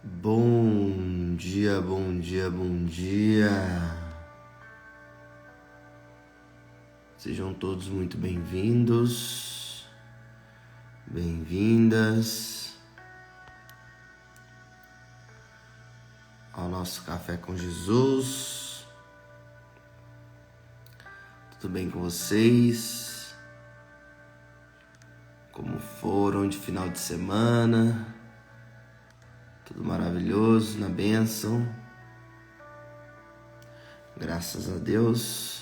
Bom dia, bom dia, bom dia. Sejam todos muito bem-vindos, bem-vindas ao nosso Café com Jesus. Tudo bem com vocês? Como foram de final de semana? Tudo maravilhoso, na bênção. Graças a Deus.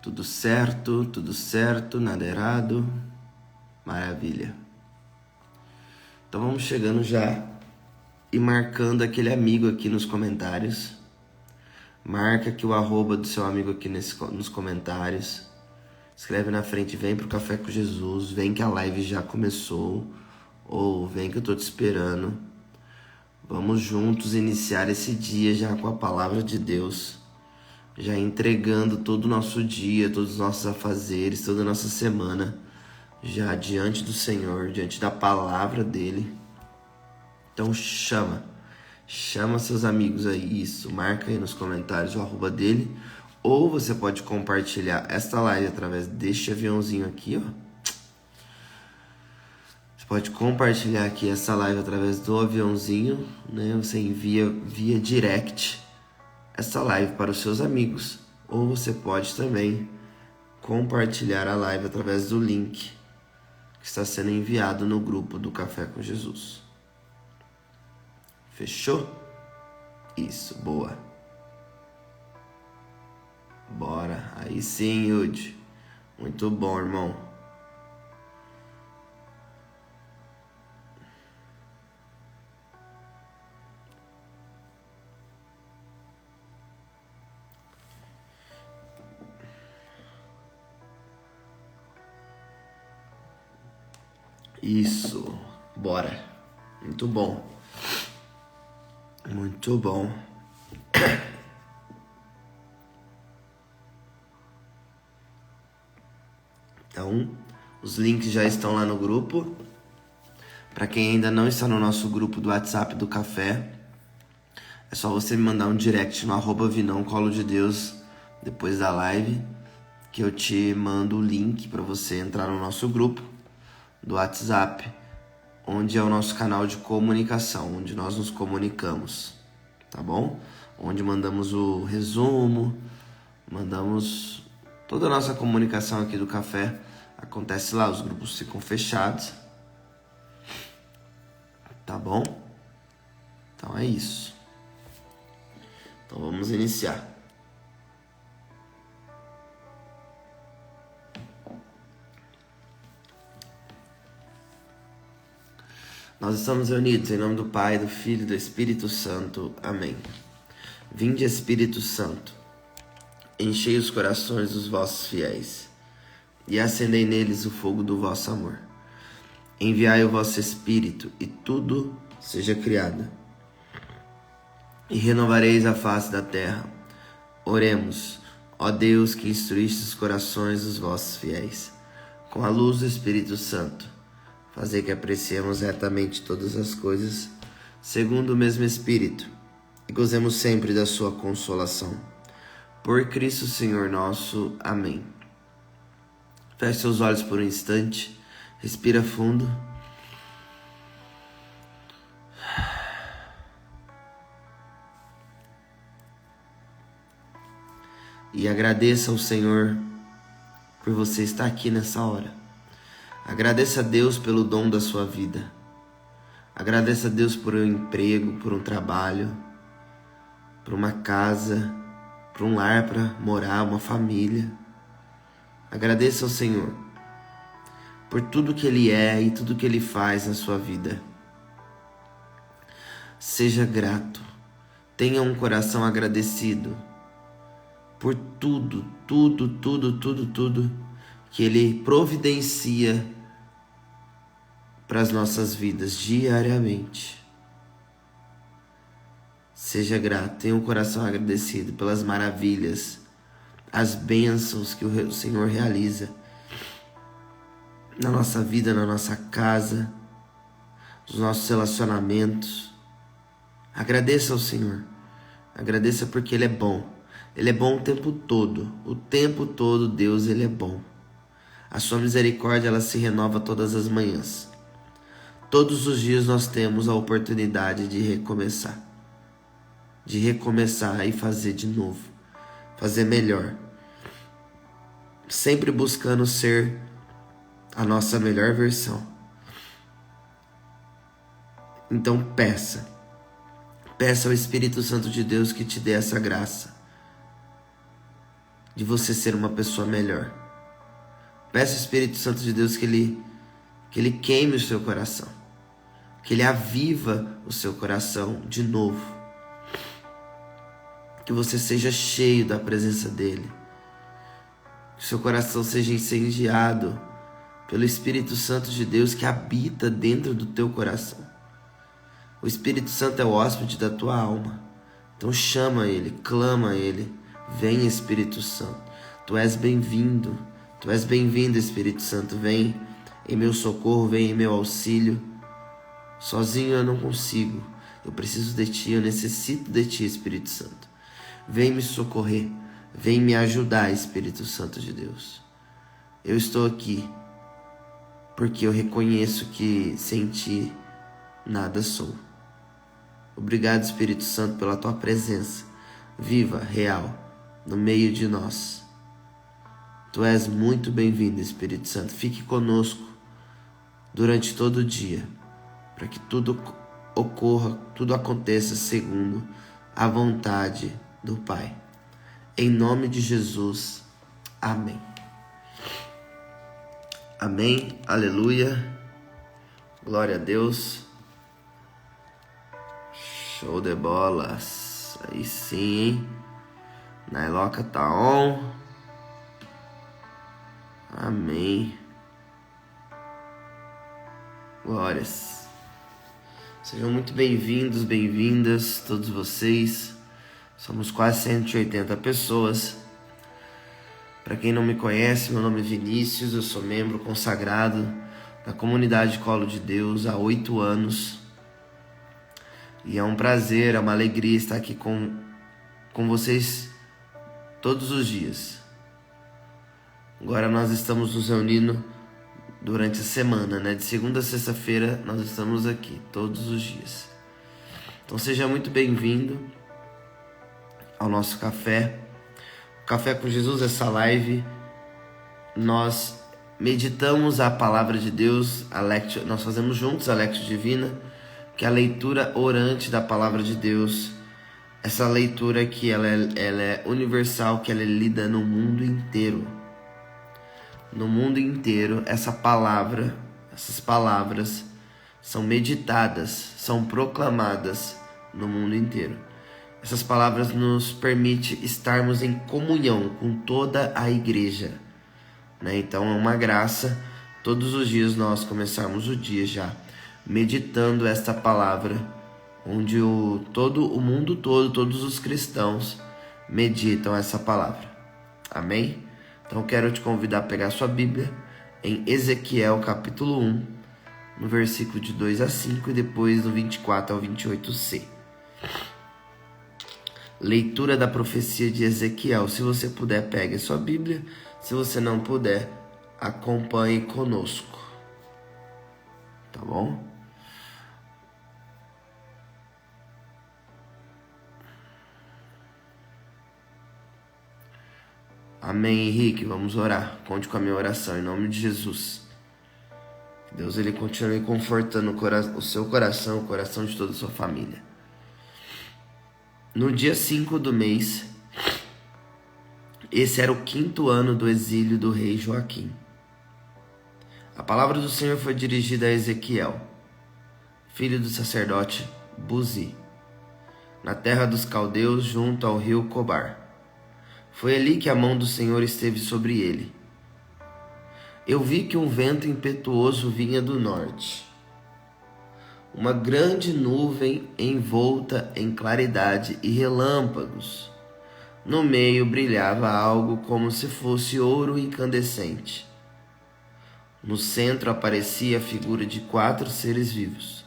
Tudo certo, nada errado. Maravilha. Então vamos chegando já e marcando aquele amigo aqui nos comentários. Marca aqui o arroba do seu amigo aqui nos comentários. Escreve na frente, vem pro Café com Jesus, vem que a live já começou, ou vem que eu tô te esperando. Vamos juntos iniciar esse dia já com a palavra de Deus. Já entregando todo o nosso dia, todos os nossos afazeres, toda a nossa semana, já diante do Senhor, diante da palavra dele. Então chama seus amigos aí, isso, marca aí nos comentários o arroba dele, ou você pode compartilhar esta live através deste aviãozinho aqui, ó. Você pode compartilhar aqui essa live através do aviãozinho, né? Você envia via direct essa live para os seus amigos, ou você pode também compartilhar a live através do link que está sendo enviado no grupo do Café com Jesus. Fechou? Isso, boa. Bora, aí sim, Yudi. Muito bom, irmão. Isso, bora. Muito bom. Muito bom. Então, os links já estão lá no grupo. Para quem ainda não está no nosso grupo do WhatsApp do Café, é só você me mandar um direct no arroba Vinão Colo de Deus depois da live, que eu te mando o link para você entrar no nosso grupo do WhatsApp, onde é o nosso canal de comunicação, onde nós nos comunicamos, tá bom? Onde mandamos o resumo, mandamos toda a nossa comunicação aqui do Café, acontece lá, os grupos ficam fechados, tá bom? Então é isso. Então vamos iniciar. Nós estamos reunidos em nome do Pai, do Filho e do Espírito Santo. Amém. Vinde, Espírito Santo, enchei os corações dos vossos fiéis e acendei neles o fogo do vosso amor. Enviai o vosso Espírito e tudo seja criado, e renovareis a face da terra. Oremos, ó Deus, que instruíste os corações dos vossos fiéis com a luz do Espírito Santo. Fazer que apreciemos retamente todas as coisas, segundo o mesmo Espírito, e gozemos sempre da sua consolação. Por Cristo Senhor nosso. Amém. Feche seus olhos por um instante, respira fundo. E agradeça ao Senhor por você estar aqui nessa hora. Agradeça a Deus pelo dom da sua vida. Agradeça a Deus por um emprego, por um trabalho, por uma casa, por um lar para morar, uma família. Agradeça ao Senhor por tudo que Ele é e tudo que Ele faz na sua vida. Seja grato. Tenha um coração agradecido. por tudo que Ele providencia para as nossas vidas diariamente. Seja grato, tenha um coração agradecido pelas maravilhas, as bênçãos que o Senhor realiza na nossa vida, na nossa casa, nos nossos relacionamentos. Agradeça ao Senhor. Agradeça porque Ele é bom. Ele é bom o tempo todo. O tempo todo, Deus, Ele é bom. A sua misericórdia, ela se renova todas as manhãs. Todos os dias nós temos a oportunidade de recomeçar. De recomeçar e fazer de novo. Fazer melhor. Sempre buscando ser a nossa melhor versão. Então peça ao Espírito Santo de Deus que te dê essa graça de você ser uma pessoa melhor. Peça ao Espírito Santo de Deus que ele queime o seu coração, que Ele aviva o seu coração de novo, que você seja cheio da presença dEle, que o seu coração seja incendiado pelo Espírito Santo de Deus que habita dentro do teu coração. O Espírito Santo é o hóspede da tua alma. Então chama Ele, clama a Ele. Vem, Espírito Santo. Tu és bem-vindo. Tu és bem-vindo, Espírito Santo. Vem em meu socorro, vem em meu auxílio. Sozinho eu não consigo. Eu preciso de Ti, eu necessito de Ti, Espírito Santo. Vem me socorrer. Vem me ajudar, Espírito Santo de Deus. Eu estou aqui porque eu reconheço que sem Ti nada sou. Obrigado, Espírito Santo, pela Tua presença viva, real, no meio de nós. Tu és muito bem-vindo, Espírito Santo. Fique conosco durante todo o dia, para que tudo ocorra, tudo aconteça segundo a vontade do Pai. Em nome de Jesus, amém. Amém, aleluia, glória a Deus. Show de bolas. Aí sim, hein? Nailoca tá on. Amém. Glórias. Sejam muito bem-vindos, bem-vindas, todos vocês. Somos quase 180 pessoas. Para quem não me conhece, meu nome é Vinícius, eu sou membro consagrado da comunidade Colo de Deus há 8 anos. E é um prazer, é uma alegria estar aqui com vocês todos os dias. Agora nós estamos nos reunindo durante a semana, né? De segunda a sexta-feira nós estamos aqui, todos os dias. Então seja muito bem-vindo ao nosso café. Café com Jesus, essa live, nós meditamos a palavra de Deus, nós fazemos juntos a Lectio Divina, que é a leitura orante da palavra de Deus. Essa leitura que ela é universal, que ela é lida no mundo inteiro. No mundo inteiro, essas palavras são meditadas, são proclamadas no mundo inteiro. Essas palavras nos permitem estarmos em comunhão com toda a igreja, né? Então é uma graça todos os dias nós começarmos o dia já meditando esta palavra, onde todo o mundo todo, todos os cristãos meditam essa palavra. Amém? Então quero te convidar a pegar sua Bíblia em Ezequiel capítulo 1, no versículo de 2 a 5 e depois do 24 ao 28c. Leitura da profecia de Ezequiel. Se você puder, pegue a sua Bíblia. Se você não puder, acompanhe conosco. Tá bom? Amém, Henrique. Vamos orar. Conte com a minha oração em nome de Jesus. Que Deus ele continue confortando o seu coração, o coração de toda a sua família. No dia 5 do mês, esse era o 5º ano do exílio do rei Joaquim. A palavra do Senhor foi dirigida a Ezequiel, filho do sacerdote Buzi, na terra dos caldeus junto ao rio Cobar. Foi ali que a mão do Senhor esteve sobre ele. Eu vi que um vento impetuoso vinha do norte. Uma grande nuvem envolta em claridade e relâmpagos. No meio brilhava algo como se fosse ouro incandescente. No centro aparecia a figura de 4 seres vivos.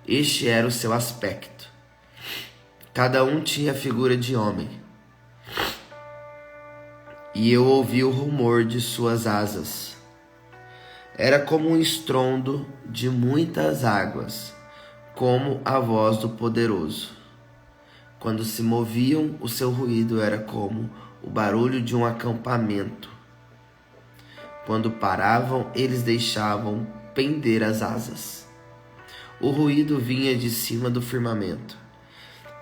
Este era o seu aspecto. Cada um tinha a figura de homem. E eu ouvi o rumor de suas asas. Era como um estrondo de muitas águas, como a voz do poderoso. Quando se moviam, o seu ruído era como o barulho de um acampamento. Quando paravam, eles deixavam pender as asas. O ruído vinha de cima do firmamento,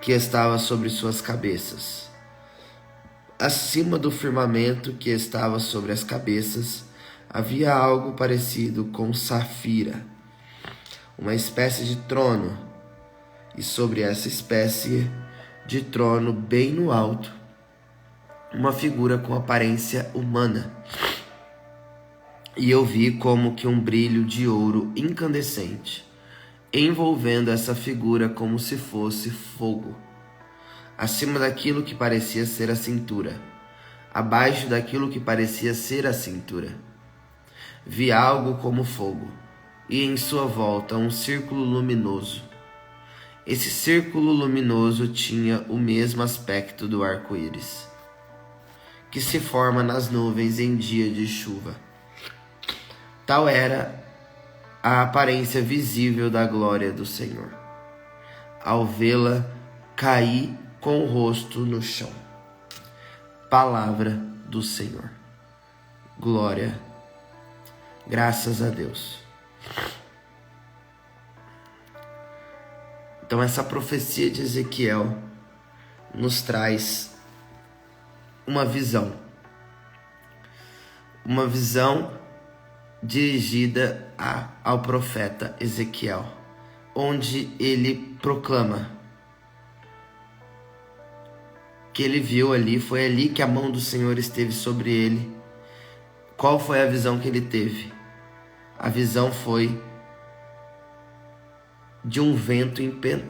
que estava sobre suas cabeças. Acima do firmamento que estava sobre as cabeças, havia algo parecido com safira, uma espécie de trono, e sobre essa espécie de trono, bem no alto, uma figura com aparência humana. E eu vi como que um brilho de ouro incandescente, envolvendo essa figura como se fosse fogo, acima daquilo que parecia ser a cintura, abaixo daquilo que parecia ser a cintura. Vi algo como fogo, e em sua volta um círculo luminoso. Esse círculo luminoso tinha o mesmo aspecto do arco-íris, que se forma nas nuvens em dia de chuva. Tal era a aparência visível da glória do Senhor. Ao vê-la, caí com o rosto no chão. Palavra do Senhor. Glória. Graças a Deus. Então essa profecia de Ezequiel nos traz uma visão. Uma visão dirigida ao profeta Ezequiel, onde ele proclama que ele viu ali, foi ali que a mão do Senhor esteve sobre ele. Qual foi a visão que ele teve? A visão foi de um vento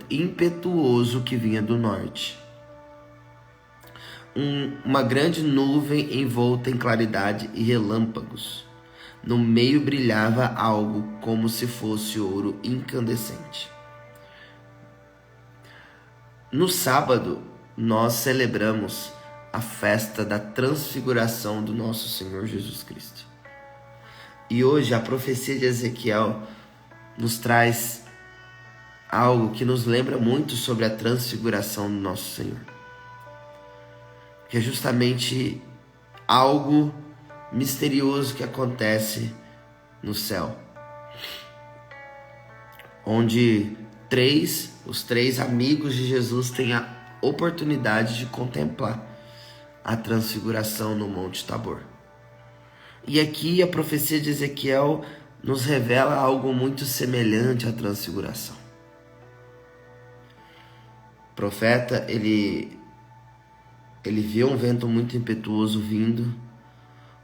impetuoso que vinha do norte. Uma grande nuvem envolta em claridade e relâmpagos. No meio brilhava algo como se fosse ouro incandescente. No sábado, nós celebramos a festa da transfiguração do nosso Senhor Jesus Cristo. E hoje a profecia de Ezequiel nos traz algo que nos lembra muito sobre a transfiguração do nosso Senhor. Que é justamente algo misterioso que acontece no céu, onde os três amigos de Jesus têm a oportunidade de contemplar a transfiguração no Monte Tabor. E aqui a profecia de Ezequiel nos revela algo muito semelhante à transfiguração. O profeta, ele viu um vento muito impetuoso vindo,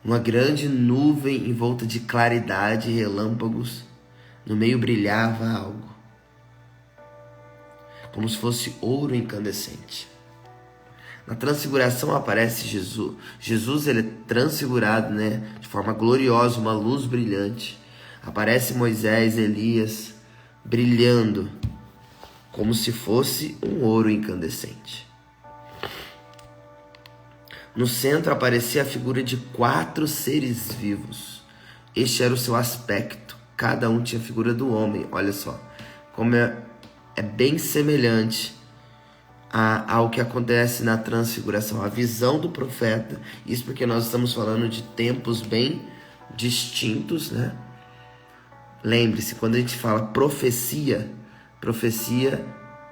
uma grande nuvem envolta de claridade e relâmpagos. No meio brilhava algo, como se fosse ouro incandescente. Na transfiguração aparece Jesus. Jesus ele é transfigurado, de forma gloriosa, uma luz brilhante. Aparece Moisés, Elias, brilhando, como se fosse um ouro incandescente. No centro aparecia a figura de 4 seres vivos. Este era o seu aspecto. Cada um tinha a figura do homem. Olha só, como é bem semelhante ao que acontece na transfiguração. A visão do profeta, isso porque nós estamos falando de tempos bem distintos, Lembre-se, quando a gente fala profecia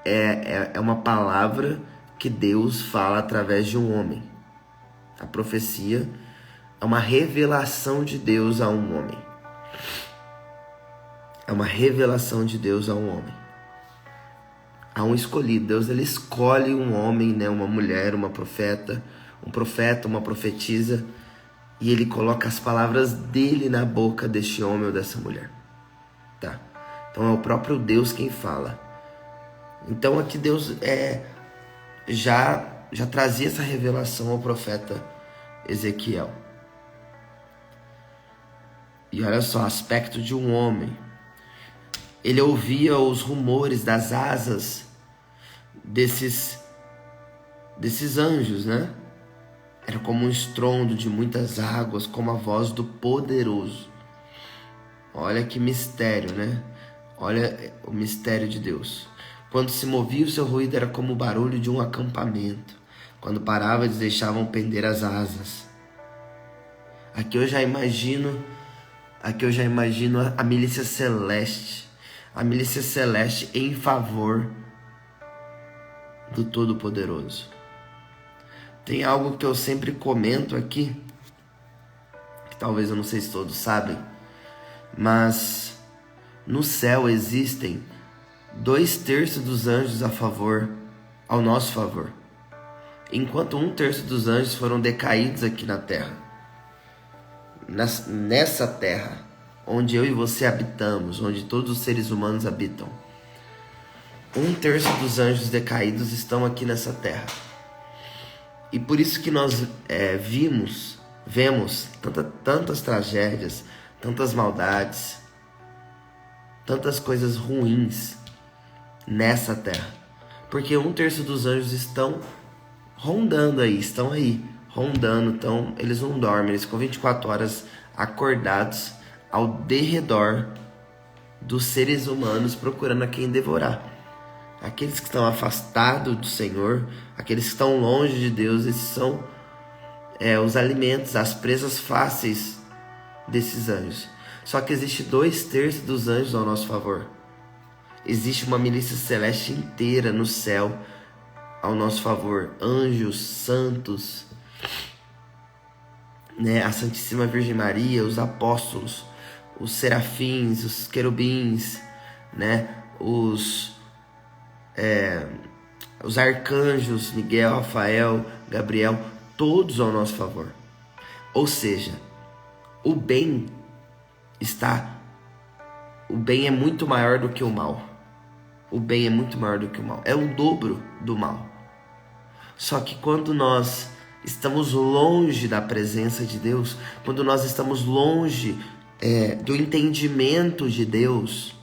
é uma palavra que Deus fala através de um homem. A profecia é uma revelação de Deus a um homem. É uma revelação de Deus a um homem. A um escolhido. Deus ele escolhe um homem, uma mulher, uma profeta, um profeta, uma profetisa, e ele coloca as palavras dele na boca deste homem ou dessa mulher. Tá? Então é o próprio Deus quem fala. Então aqui Deus já trazia essa revelação ao profeta Ezequiel. E olha só, aspecto de um homem. Ele ouvia os rumores das asas desses anjos, né? Era como um estrondo de muitas águas, como a voz do poderoso. Olha que mistério, né? Olha o mistério de Deus. Quando se movia, o seu ruído era como o barulho de um acampamento. Quando parava, eles deixavam pender as asas. Aqui eu já imagino a milícia celeste. A milícia celeste em favor do Todo-Poderoso. Tem algo que eu sempre comento aqui, que talvez eu não sei se todos sabem, mas no céu existem 2/3 dos anjos ao nosso favor, enquanto 1/3 dos anjos foram decaídos aqui na terra. Nessa terra, onde eu e você habitamos, onde todos os seres humanos habitam, 1/3 dos anjos decaídos estão aqui nessa terra. E por isso que nós vemos tantas tragédias, tantas maldades, tantas coisas ruins nessa terra. Porque 1/3 dos anjos estão rondando aí, rondando, eles não dormem, eles ficam 24 horas acordados ao derredor dos seres humanos procurando a quem devorar. Aqueles que estão afastados do Senhor, aqueles que estão longe de Deus, esses são os alimentos, as presas fáceis desses anjos. Só que existe 2/3 dos anjos ao nosso favor. Existe uma milícia celeste inteira no céu ao nosso favor. Anjos, santos, né? A Santíssima Virgem Maria, os apóstolos, os serafins, os querubins, né? Os arcanjos, Miguel, Rafael, Gabriel, todos ao nosso favor. Ou seja, o bem é muito maior do que o mal. O bem é muito maior do que o mal. É o dobro do mal. Só que quando nós estamos longe da presença de Deus, quando nós estamos longe do entendimento de Deus,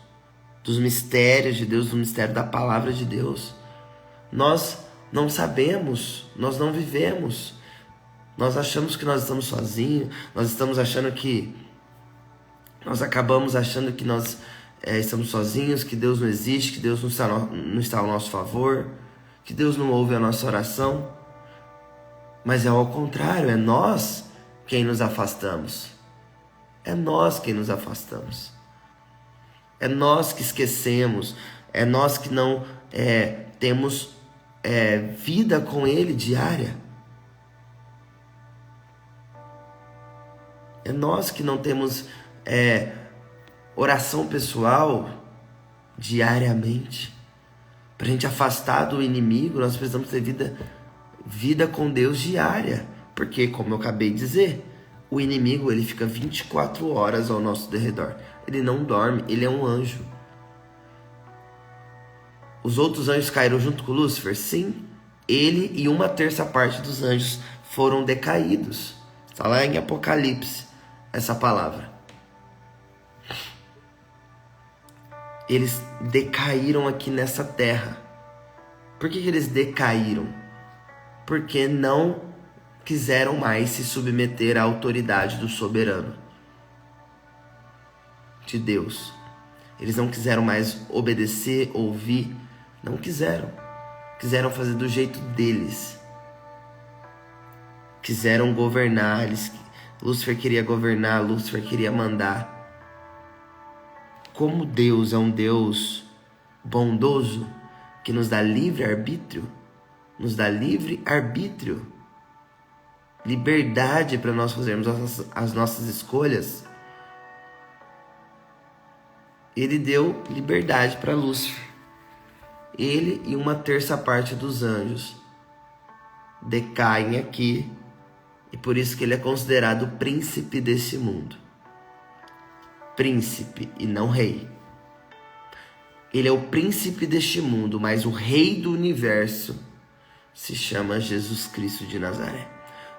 dos mistérios de Deus, do mistério da palavra de Deus, nós não sabemos, nós não vivemos, nós achamos que nós estamos sozinhos, nós acabamos achando que nós estamos sozinhos, que Deus não existe, que Deus não está ao nosso favor, que Deus não ouve a nossa oração. Mas é ao contrário, é nós quem nos afastamos. É nós quem nos afastamos. É nós que esquecemos, é nós que não temos vida com Ele diária. É nós que não temos oração pessoal diariamente. Para a gente afastar do inimigo, nós precisamos ter vida com Deus diária. Porque, como eu acabei de dizer, o inimigo ele fica 24 horas ao nosso derredor. Ele não dorme, ele é um anjo. Os outros anjos caíram junto com Lúcifer? Sim. Ele e 1/3 parte dos anjos foram decaídos. Está lá em Apocalipse essa palavra. Eles decaíram aqui nessa terra. Por que eles decaíram? Porque não quiseram mais se submeter à autoridade do soberano, de Deus. Eles não quiseram mais obedecer, ouvir. Não quiseram. Quiseram fazer do jeito deles. Quiseram governar. Lúcifer queria governar, Lúcifer queria mandar. Como Deus é um Deus bondoso, que nos dá livre-arbítrio, liberdade para nós fazermos as nossas escolhas, Ele deu liberdade para Lúcifer. Ele e 1/3 parte dos anjos decaem aqui, e por isso que ele é considerado o príncipe desse mundo. Príncipe e não rei. Ele é o príncipe deste mundo, mas o rei do universo se chama Jesus Cristo de Nazaré,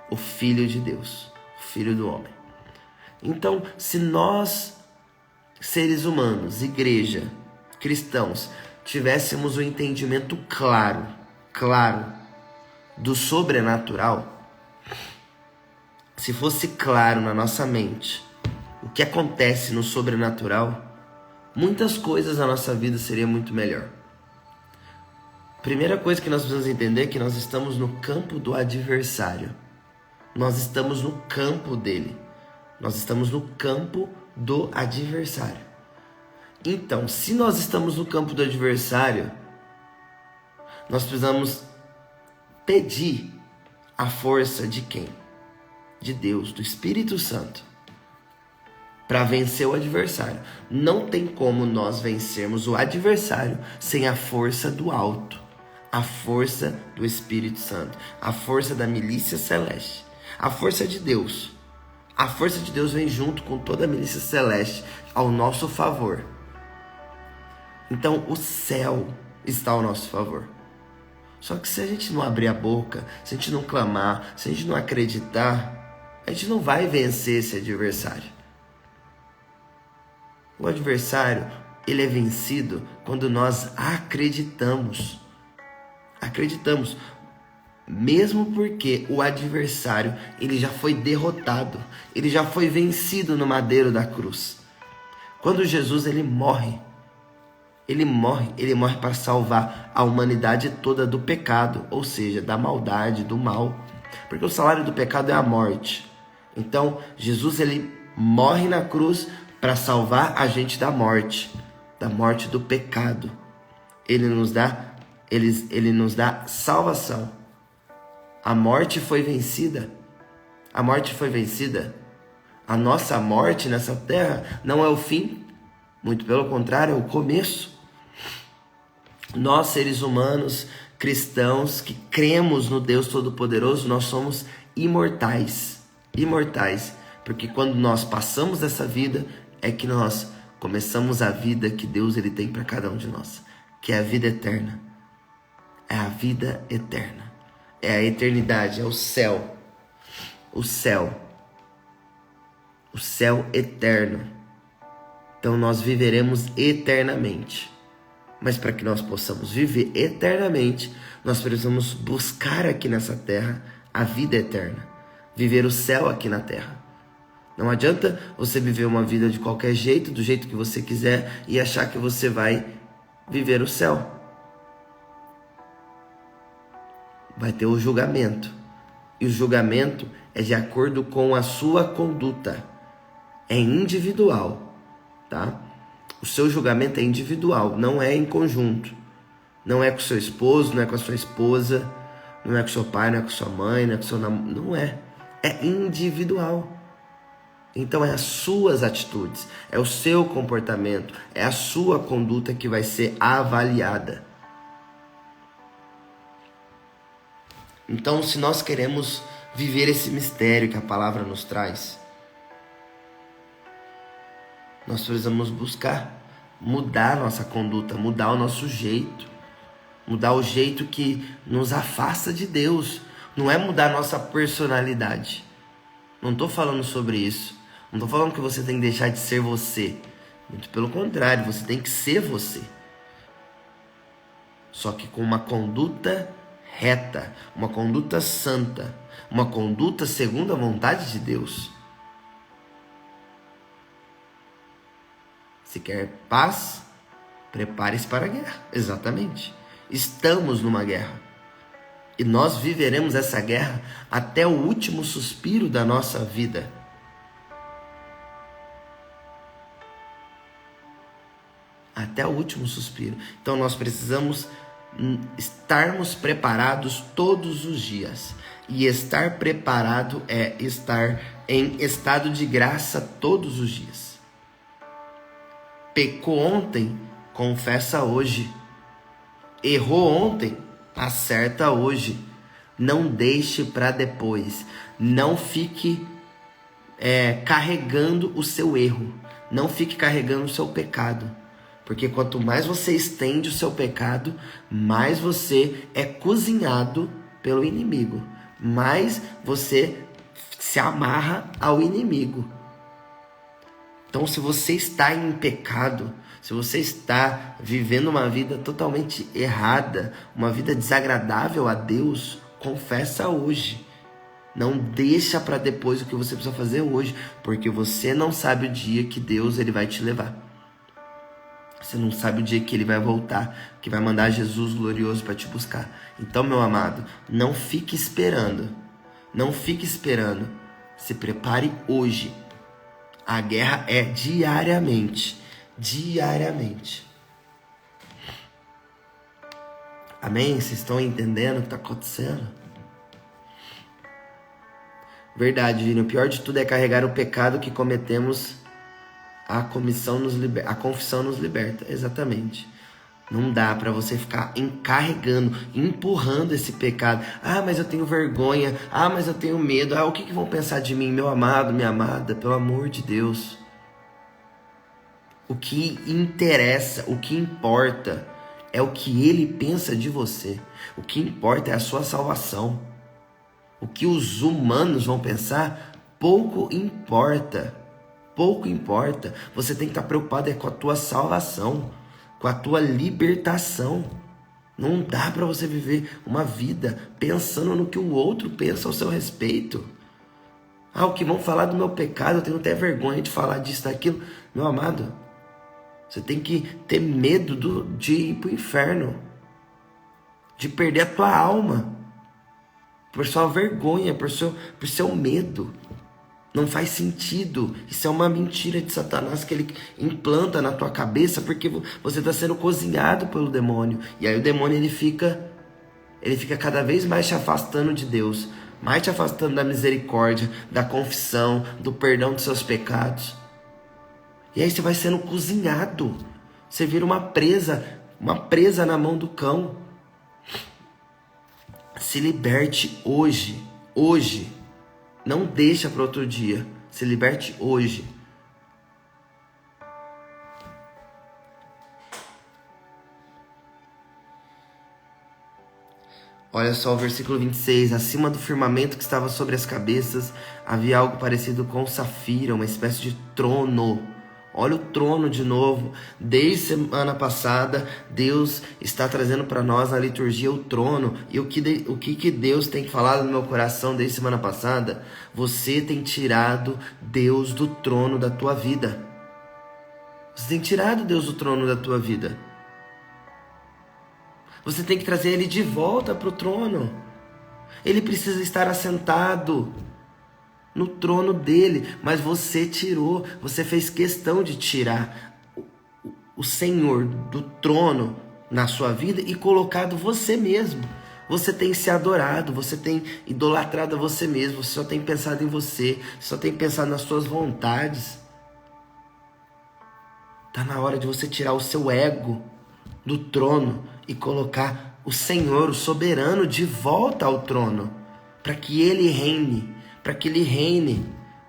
o Filho de Deus, o Filho do homem. Então, se nós, seres humanos, igreja, cristãos, tivéssemos um entendimento claro do sobrenatural, se fosse claro na nossa mente o que acontece no sobrenatural, muitas coisas na nossa vida seriam muito melhor. Primeira coisa que nós precisamos entender é que nós estamos no campo do adversário. Nós estamos no campo dele. Nós estamos no campo do adversário. Então, se nós estamos no campo do adversário, nós precisamos pedir a força de quem? De Deus, do Espírito Santo, para vencer o adversário. Não tem como nós vencermos o adversário sem a força do alto, a força do Espírito Santo, a força da milícia celeste, a força de Deus. A força de Deus vem junto com toda a milícia celeste ao nosso favor. Então o céu está ao nosso favor. Só que se a gente não abrir a boca, se a gente não clamar, se a gente não acreditar, a gente não vai vencer esse adversário. O adversário, ele é vencido quando nós acreditamos. Acreditamos. Mesmo porque o adversário, ele já foi derrotado. Ele já foi vencido no madeiro da cruz. Quando Jesus, ele morre para salvar a humanidade toda do pecado, ou seja, da maldade, do mal. Porque o salário do pecado é a morte. Então, Jesus, ele morre na cruz para salvar a gente da morte do pecado. Ele nos dá salvação. A morte foi vencida. A morte foi vencida. A nossa morte nessa terra não é o fim. Muito pelo contrário, é o começo. Nós, seres humanos, cristãos, que cremos no Deus Todo-Poderoso, nós somos imortais. Imortais. Porque quando nós passamos dessa vida, é que nós começamos a vida que Deus ele tem para cada um de nós. Que é a vida eterna. É a vida eterna. É a eternidade, é o céu. O céu. O céu eterno. Então nós viveremos eternamente. Mas para que nós possamos viver eternamente, nós precisamos buscar aqui nessa terra a vida eterna. Viver o céu aqui na terra. Não adianta você viver uma vida de qualquer jeito, do jeito que você quiser, e achar que você vai viver o céu. Vai ter o julgamento. E o julgamento é de acordo com a sua conduta. É individual, tá? O seu julgamento é individual, não é em conjunto. Não é com seu esposo, não é com a sua esposa, não é com seu pai, não é com sua mãe, não é com seu namorado. Não é. É individual. Então é as suas atitudes, é o seu comportamento, é a sua conduta que vai ser avaliada. Então, se nós queremos viver esse mistério que a palavra nos traz, nós precisamos buscar mudar a nossa conduta, mudar o nosso jeito, mudar o jeito que nos afasta de Deus. Não é mudar a nossa personalidade. Não estou falando sobre isso. Não estou falando que você tem que deixar de ser você. Muito pelo contrário, você tem que ser você. Só que com uma conduta reta, uma conduta santa, uma conduta segundo a vontade de Deus. Se quer paz, prepare-se para a guerra. Exatamente. Estamos numa guerra. E nós viveremos essa guerra até o último suspiro da nossa vida. Até o último suspiro. Então nós precisamos estarmos preparados todos os dias. E estar preparado é estar em estado de graça todos os dias. Pecou ontem, confessa hoje. Errou ontem, acerta hoje. Não deixe para depois. Não fique carregando o seu erro. Não fique carregando o seu pecado. Porque quanto mais você estende o seu pecado, mais você é cozinhado pelo inimigo. Mais você se amarra ao inimigo. Então, se você está em pecado, se você está vivendo uma vida totalmente errada, uma vida desagradável a Deus, confessa hoje. Não deixa para depois o que você precisa fazer hoje, porque você não sabe o dia que Deus ele vai te levar. Você não sabe o dia que ele vai voltar, que vai mandar Jesus glorioso para te buscar. Então, meu amado, não fique esperando. Não fique esperando. Se prepare hoje. A guerra é diariamente. Diariamente. Amém? Vocês estão entendendo o que está acontecendo? Verdade, Vini. O pior de tudo é carregar o pecado que cometemos. A confissão nos liberta. Exatamente. Não dá para você ficar encarregando, empurrando esse pecado. Ah, mas eu tenho vergonha. Ah, mas eu tenho medo. Ah, o que vão pensar de mim, meu amado, minha amada? Pelo amor de Deus. O que interessa, o que importa é o que ele pensa de você. O que importa é a sua salvação. O que os humanos vão pensar, pouco importa. Pouco importa. Você tem que estar preocupado com a tua salvação, com a tua libertação. Não dá para você viver uma vida pensando no que o outro pensa ao seu respeito. Ah, o que vão falar do meu pecado, eu tenho até vergonha de falar disso, daquilo. Meu amado, você tem que ter medo de ir para o inferno, de perder a tua alma, por sua vergonha, por seu medo. Não faz sentido. Isso é uma mentira de Satanás que ele implanta na tua cabeça porque você está sendo cozinhado pelo demônio. E aí o demônio ele fica cada vez mais te afastando de Deus, mais te afastando da misericórdia, da confissão, do perdão dos seus pecados. E aí você vai sendo cozinhado. Você vira uma presa na mão do cão. Se liberte hoje. Hoje. Não deixa para outro dia. Se liberte hoje. Olha só o versículo 26. Acima do firmamento que estava sobre as cabeças, havia algo parecido com safira, uma espécie de trono. Olha o trono de novo. Desde semana passada, Deus está trazendo para nós na liturgia o trono. E o que Deus tem falado no meu coração desde semana passada? Você tem tirado Deus do trono da tua vida. Você tem tirado Deus do trono da tua vida. Você tem que trazer Ele de volta para o trono. Ele precisa estar assentado no trono dele, mas você tirou, você fez questão de tirar o Senhor do trono na sua vida e colocado você mesmo. Você tem se adorado, você tem idolatrado a você mesmo, você só tem pensado em você, só tem pensado nas suas vontades. Tá na hora de você tirar o seu ego do trono e colocar o Senhor, o soberano, de volta ao trono, para que Ele reine. Para que Ele reine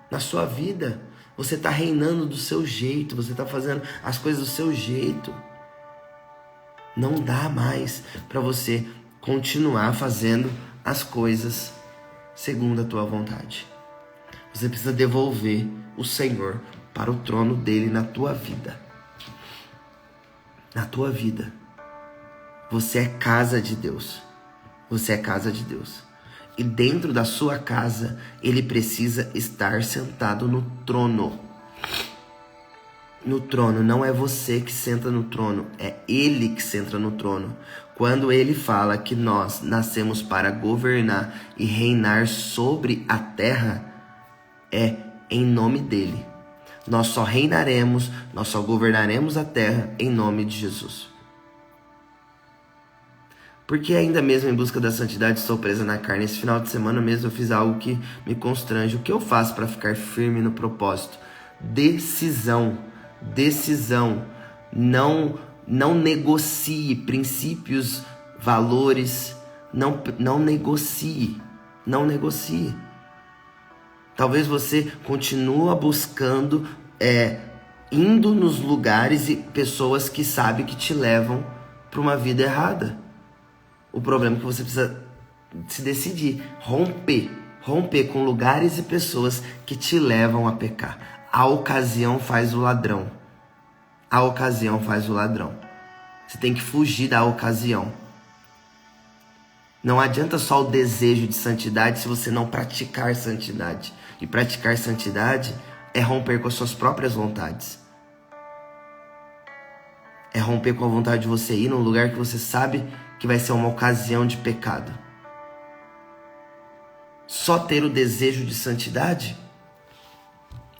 na sua vida. Você está reinando do seu jeito. Você está fazendo as coisas do seu jeito. Não dá mais para você continuar fazendo as coisas segundo a tua vontade. Você precisa devolver o Senhor para o trono dele na tua vida. Na tua vida. Você é casa de Deus. Você é casa de Deus. E dentro da sua casa, ele precisa estar sentado no trono. No trono, não é você que senta no trono, é ele que senta no trono. Quando ele fala que nós nascemos para governar e reinar sobre a terra, é em nome dele. Nós só reinaremos, nós só governaremos a terra em nome de Jesus. Porque ainda mesmo em busca da santidade estou presa na carne. Esse final de semana mesmo eu fiz algo que me constrange. O que eu faço para ficar firme no propósito? Decisão. Decisão. Não negocie princípios, valores. Não negocie. Não negocie. Talvez você continue buscando, indo nos lugares e pessoas que sabem que te levam para uma vida errada. O problema é que você precisa se decidir, romper com lugares e pessoas que te levam a pecar. A ocasião faz o ladrão. A ocasião faz o ladrão. Você tem que fugir da ocasião. Não adianta só o desejo de santidade se você não praticar santidade. E praticar santidade é romper com as suas próprias vontades. É romper com a vontade de você ir num lugar que você sabe que vai ser uma ocasião de pecado. Só ter o desejo de santidade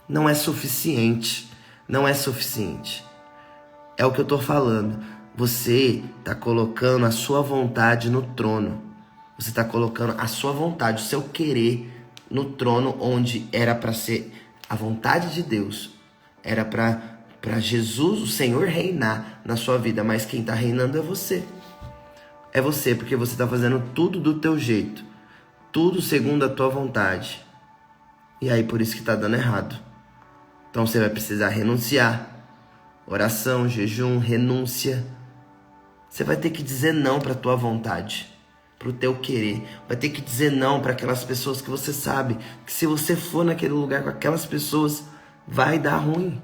não é suficiente. Não é suficiente. É o que eu estou falando. Você está colocando a sua vontade no trono. Você está colocando a sua vontade, o seu querer no trono onde era para ser a vontade de Deus. Era para Jesus, o Senhor, reinar na sua vida. Mas quem está reinando é você. É você, porque você está fazendo tudo do teu jeito. Tudo segundo a tua vontade. E aí por isso que está dando errado. Então você vai precisar renunciar. Oração, jejum, renúncia. Você vai ter que dizer não para a tua vontade, para o teu querer. Vai ter que dizer não para aquelas pessoas que você sabe que se você for naquele lugar com aquelas pessoas, vai dar ruim.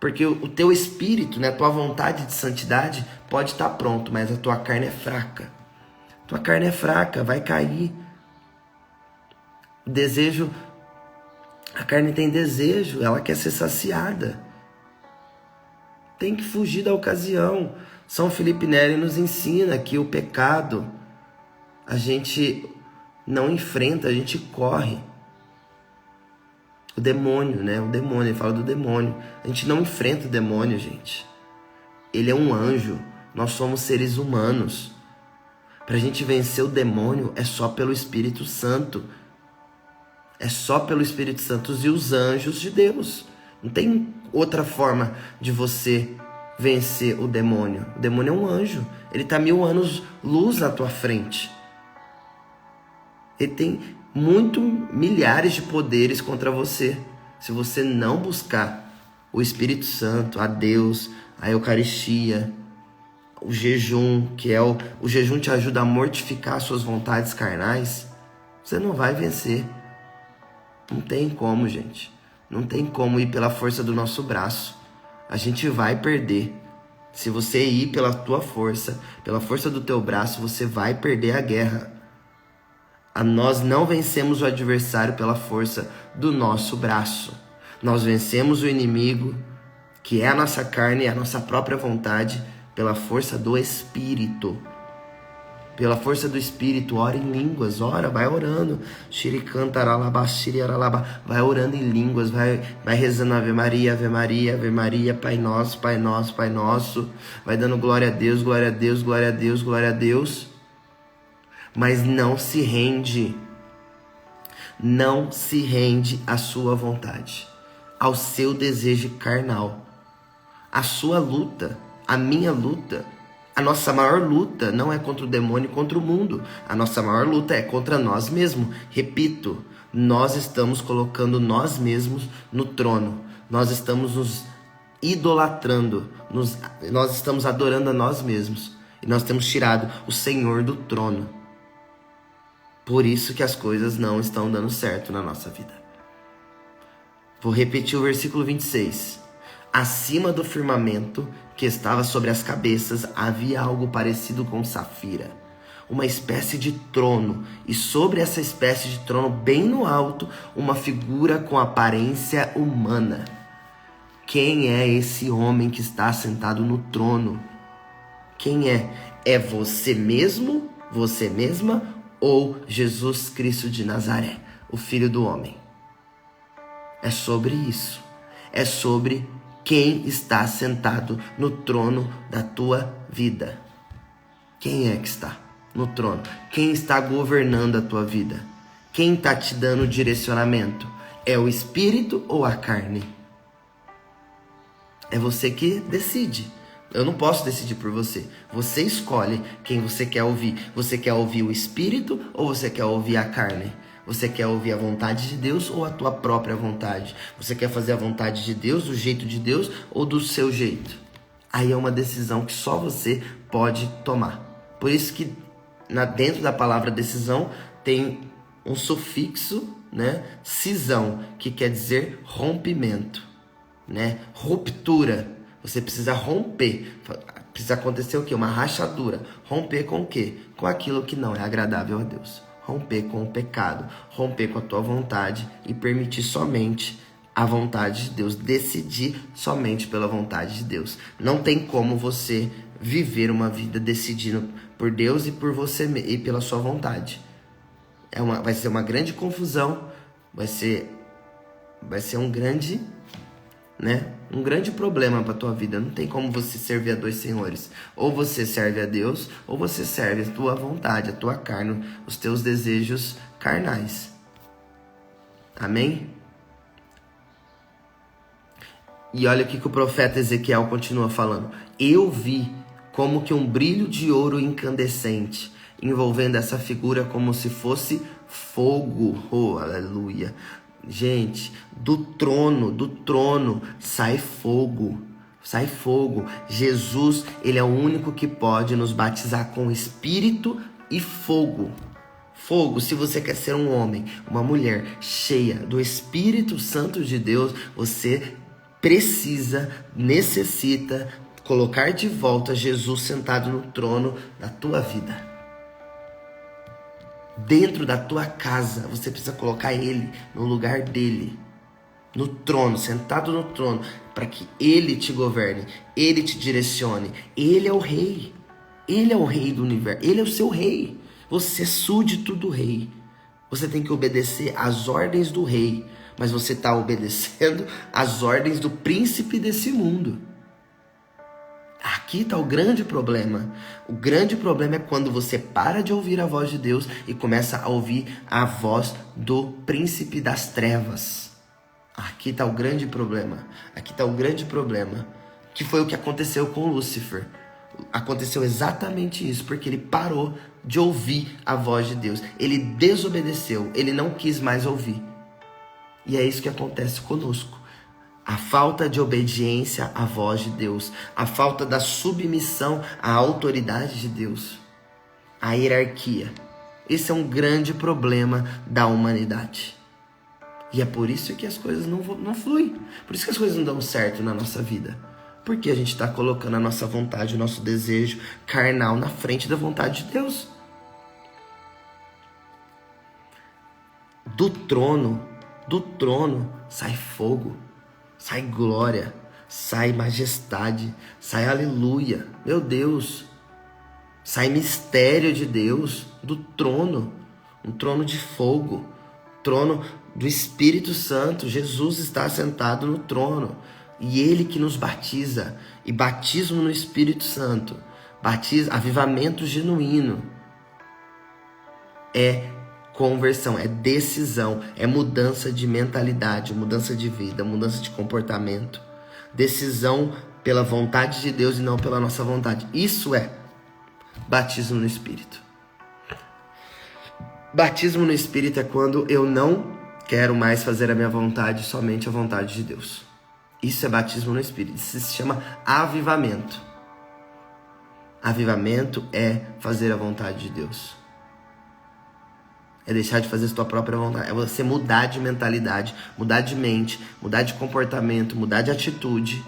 Porque o teu espírito, né, a tua vontade de santidade pode estar pronto, mas a tua carne é fraca. Tua carne é fraca, vai cair. O desejo, a carne tem desejo, ela quer ser saciada. Tem que fugir da ocasião. São Felipe Neri nos ensina que o pecado a gente não enfrenta, a gente corre. O demônio, né? O demônio, ele fala do demônio. A gente não enfrenta o demônio, gente. Ele é um anjo. Nós somos seres humanos. Pra gente vencer o demônio é só pelo Espírito Santo. É só pelo Espírito Santo e os anjos de Deus. Não tem outra forma de você vencer o demônio. O demônio é um anjo. Ele está 1000 anos luz na tua frente. Ele tem milhares de poderes contra você. Se você não buscar o Espírito Santo, a Deus, a Eucaristia, o jejum, que é o jejum te ajuda a mortificar suas vontades carnais, você não vai vencer. Não tem como, gente. Não tem como ir pela força do nosso braço. A gente vai perder. Se você ir pela tua força, pela força do teu braço, você vai perder a guerra. Nós não vencemos o adversário pela força do nosso braço. Nós vencemos o inimigo, que é a nossa carne e a nossa própria vontade, pela força do Espírito. Pela força do Espírito, ora em línguas, ora, vai orando. Vai orando em línguas, vai rezando Ave Maria, Ave Maria, Ave Maria, Pai Nosso, Pai Nosso, Pai Nosso. Vai dando glória a Deus, glória a Deus, glória a Deus, glória a Deus. Mas não se rende. Não se rende à sua vontade, ao seu desejo carnal. A sua luta, a minha luta, a nossa maior luta não é contra o demônio e contra o mundo. A nossa maior luta é contra nós mesmos. Repito, nós estamos colocando nós mesmos no trono. Nós estamos nos idolatrando. Nós estamos adorando a nós mesmos. E nós temos tirado o Senhor do trono. Por isso que as coisas não estão dando certo na nossa vida. Vou repetir o versículo 26. Acima do firmamento que estava sobre as cabeças havia algo parecido com safira, uma espécie de trono, e sobre essa espécie de trono, bem no alto, uma figura com aparência humana. Quem é esse homem que está sentado no trono? Quem é? É você mesmo, você mesma, ou Jesus Cristo de Nazaré, o Filho do Homem? É sobre isso. É sobre quem está sentado no trono da tua vida. Quem é que está no trono? Quem está governando a tua vida? Quem está te dando direcionamento? É o Espírito ou a carne? É você que decide. Eu não posso decidir por você. Você escolhe quem você quer ouvir. Você quer ouvir o Espírito ou você quer ouvir a carne? Você quer ouvir a vontade de Deus ou a tua própria vontade? Você quer fazer a vontade de Deus, do jeito de Deus ou do seu jeito? Aí é uma decisão que só você pode tomar. Por isso que dentro da palavra decisão tem um sufixo, né? Cisão, que quer dizer rompimento, né? Ruptura. Você precisa romper. Precisa acontecer o quê? Uma rachadura. Romper com o quê? Com aquilo que não é agradável a Deus. Romper com o pecado. Romper com a tua vontade e permitir somente a vontade de Deus. Decidir somente pela vontade de Deus. Não tem como você viver uma vida decidindo por Deus e por você e pela sua vontade. Vai ser uma grande confusão. Vai ser um grande... um grande problema para tua vida. Não tem como você servir a dois senhores. Ou você serve a Deus, ou você serve a tua vontade, a tua carne, os teus desejos carnais. Amém? E olha o que o profeta Ezequiel continua falando. Eu vi como que um brilho de ouro incandescente, envolvendo essa figura como se fosse fogo. Oh, aleluia. Gente, do trono sai fogo. Sai fogo. Jesus, ele é o único que pode nos batizar com espírito e fogo. Fogo, se você quer ser um homem, uma mulher cheia do Espírito Santo de Deus, você necessita colocar de volta Jesus sentado no trono da tua vida. Dentro da tua casa, você precisa colocar ele no lugar dele, no trono, sentado no trono, para que ele te governe, ele te direcione. Ele é o rei, ele é o rei do universo, ele é o seu rei. Você é súdito do rei. Você tem que obedecer às ordens do rei, mas você está obedecendo às ordens do príncipe desse mundo. Aqui está o grande problema. O grande problema é quando você para de ouvir a voz de Deus e começa a ouvir a voz do príncipe das trevas. Aqui está o grande problema. Aqui está o grande problema. Que foi o que aconteceu com Lúcifer. Aconteceu exatamente isso, porque ele parou de ouvir a voz de Deus. Ele desobedeceu, ele não quis mais ouvir. E é isso que acontece conosco. A falta de obediência à voz de Deus, a falta da submissão à autoridade de Deus, a hierarquia. Esse é um grande problema da humanidade. E é por isso que as coisas não fluem. Por isso que as coisas não dão certo na nossa vida. Porque a gente está colocando a nossa vontade, o nosso desejo carnal na frente da vontade de Deus. Do trono sai fogo, sai glória, sai majestade, sai aleluia. Meu Deus, sai mistério de Deus do trono, um trono de fogo, trono do Espírito Santo. Jesus está sentado no trono. E ele que nos batiza, e batismo no Espírito Santo, avivamento genuíno, é conversão, é decisão, é mudança de mentalidade, mudança de vida, mudança de comportamento, decisão pela vontade de Deus e não pela nossa vontade. Isso é batismo no Espírito. Batismo no Espírito é quando eu não quero mais fazer a minha vontade, somente a vontade de Deus. Isso é batismo no Espírito. Isso se chama avivamento. Avivamento é fazer a vontade de Deus. É deixar de fazer a sua própria vontade. É você mudar de mentalidade, mudar de mente, mudar de comportamento, mudar de atitude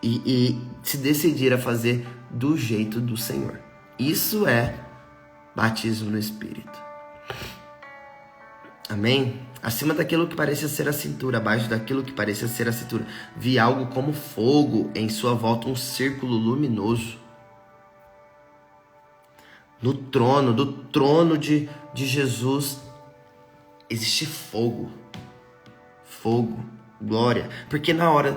e se decidir a fazer do jeito do Senhor. Isso é batismo no Espírito. Amém? Acima daquilo que parecia ser a cintura, abaixo daquilo que parecia ser a cintura, vi algo como fogo em sua volta, um círculo luminoso. No trono, do trono de Jesus, existe fogo. Fogo, glória. Porque na hora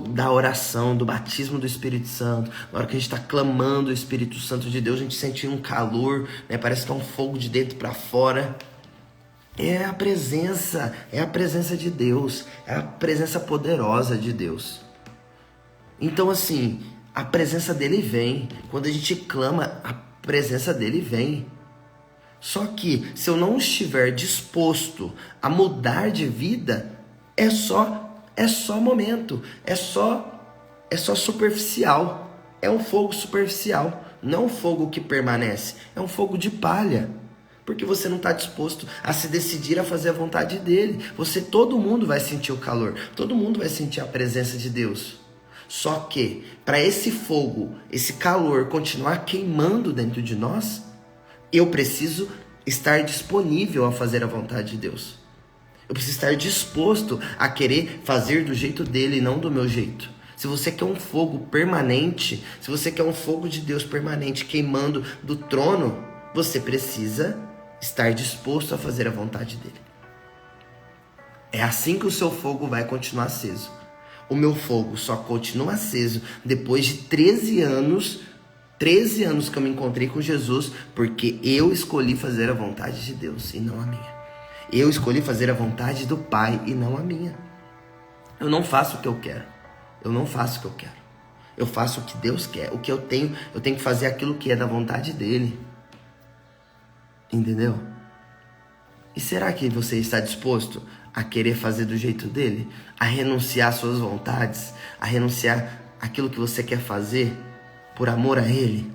da oração, do batismo do Espírito Santo, na hora que a gente está clamando o Espírito Santo de Deus, a gente sente um calor, né? Parece que é um fogo de dentro para fora. É a presença de Deus, é a presença poderosa de Deus. Então assim, a presença dele vem. Quando a gente clama, a presença dele vem. Só que se eu não estiver disposto a mudar de vida, é só momento, é só superficial. É um fogo superficial, não um fogo que permanece, é um fogo de palha. Porque você não está disposto a se decidir a fazer a vontade dele. Todo mundo vai sentir o calor, todo mundo vai sentir a presença de Deus. Só que para esse fogo, esse calor continuar queimando dentro de nós, eu preciso estar disponível a fazer a vontade de Deus. Eu preciso estar disposto a querer fazer do jeito dele e não do meu jeito. Se você quer um fogo permanente, se você quer um fogo de Deus permanente queimando do trono, você precisa estar disposto a fazer a vontade dele. É assim que o seu fogo vai continuar aceso. O meu fogo só continua aceso depois de 13 anos que eu me encontrei com Jesus, porque eu escolhi fazer a vontade de Deus e não a minha. Eu escolhi fazer a vontade do Pai e não a minha. Eu não faço o que eu quero. Eu não faço o que eu quero. Eu faço o que Deus quer. O que eu tenho que fazer aquilo que é da vontade dele. Entendeu? E será que você está disposto a querer fazer do jeito dele? A renunciar às suas vontades? A renunciar àquilo que você quer fazer por amor a ele?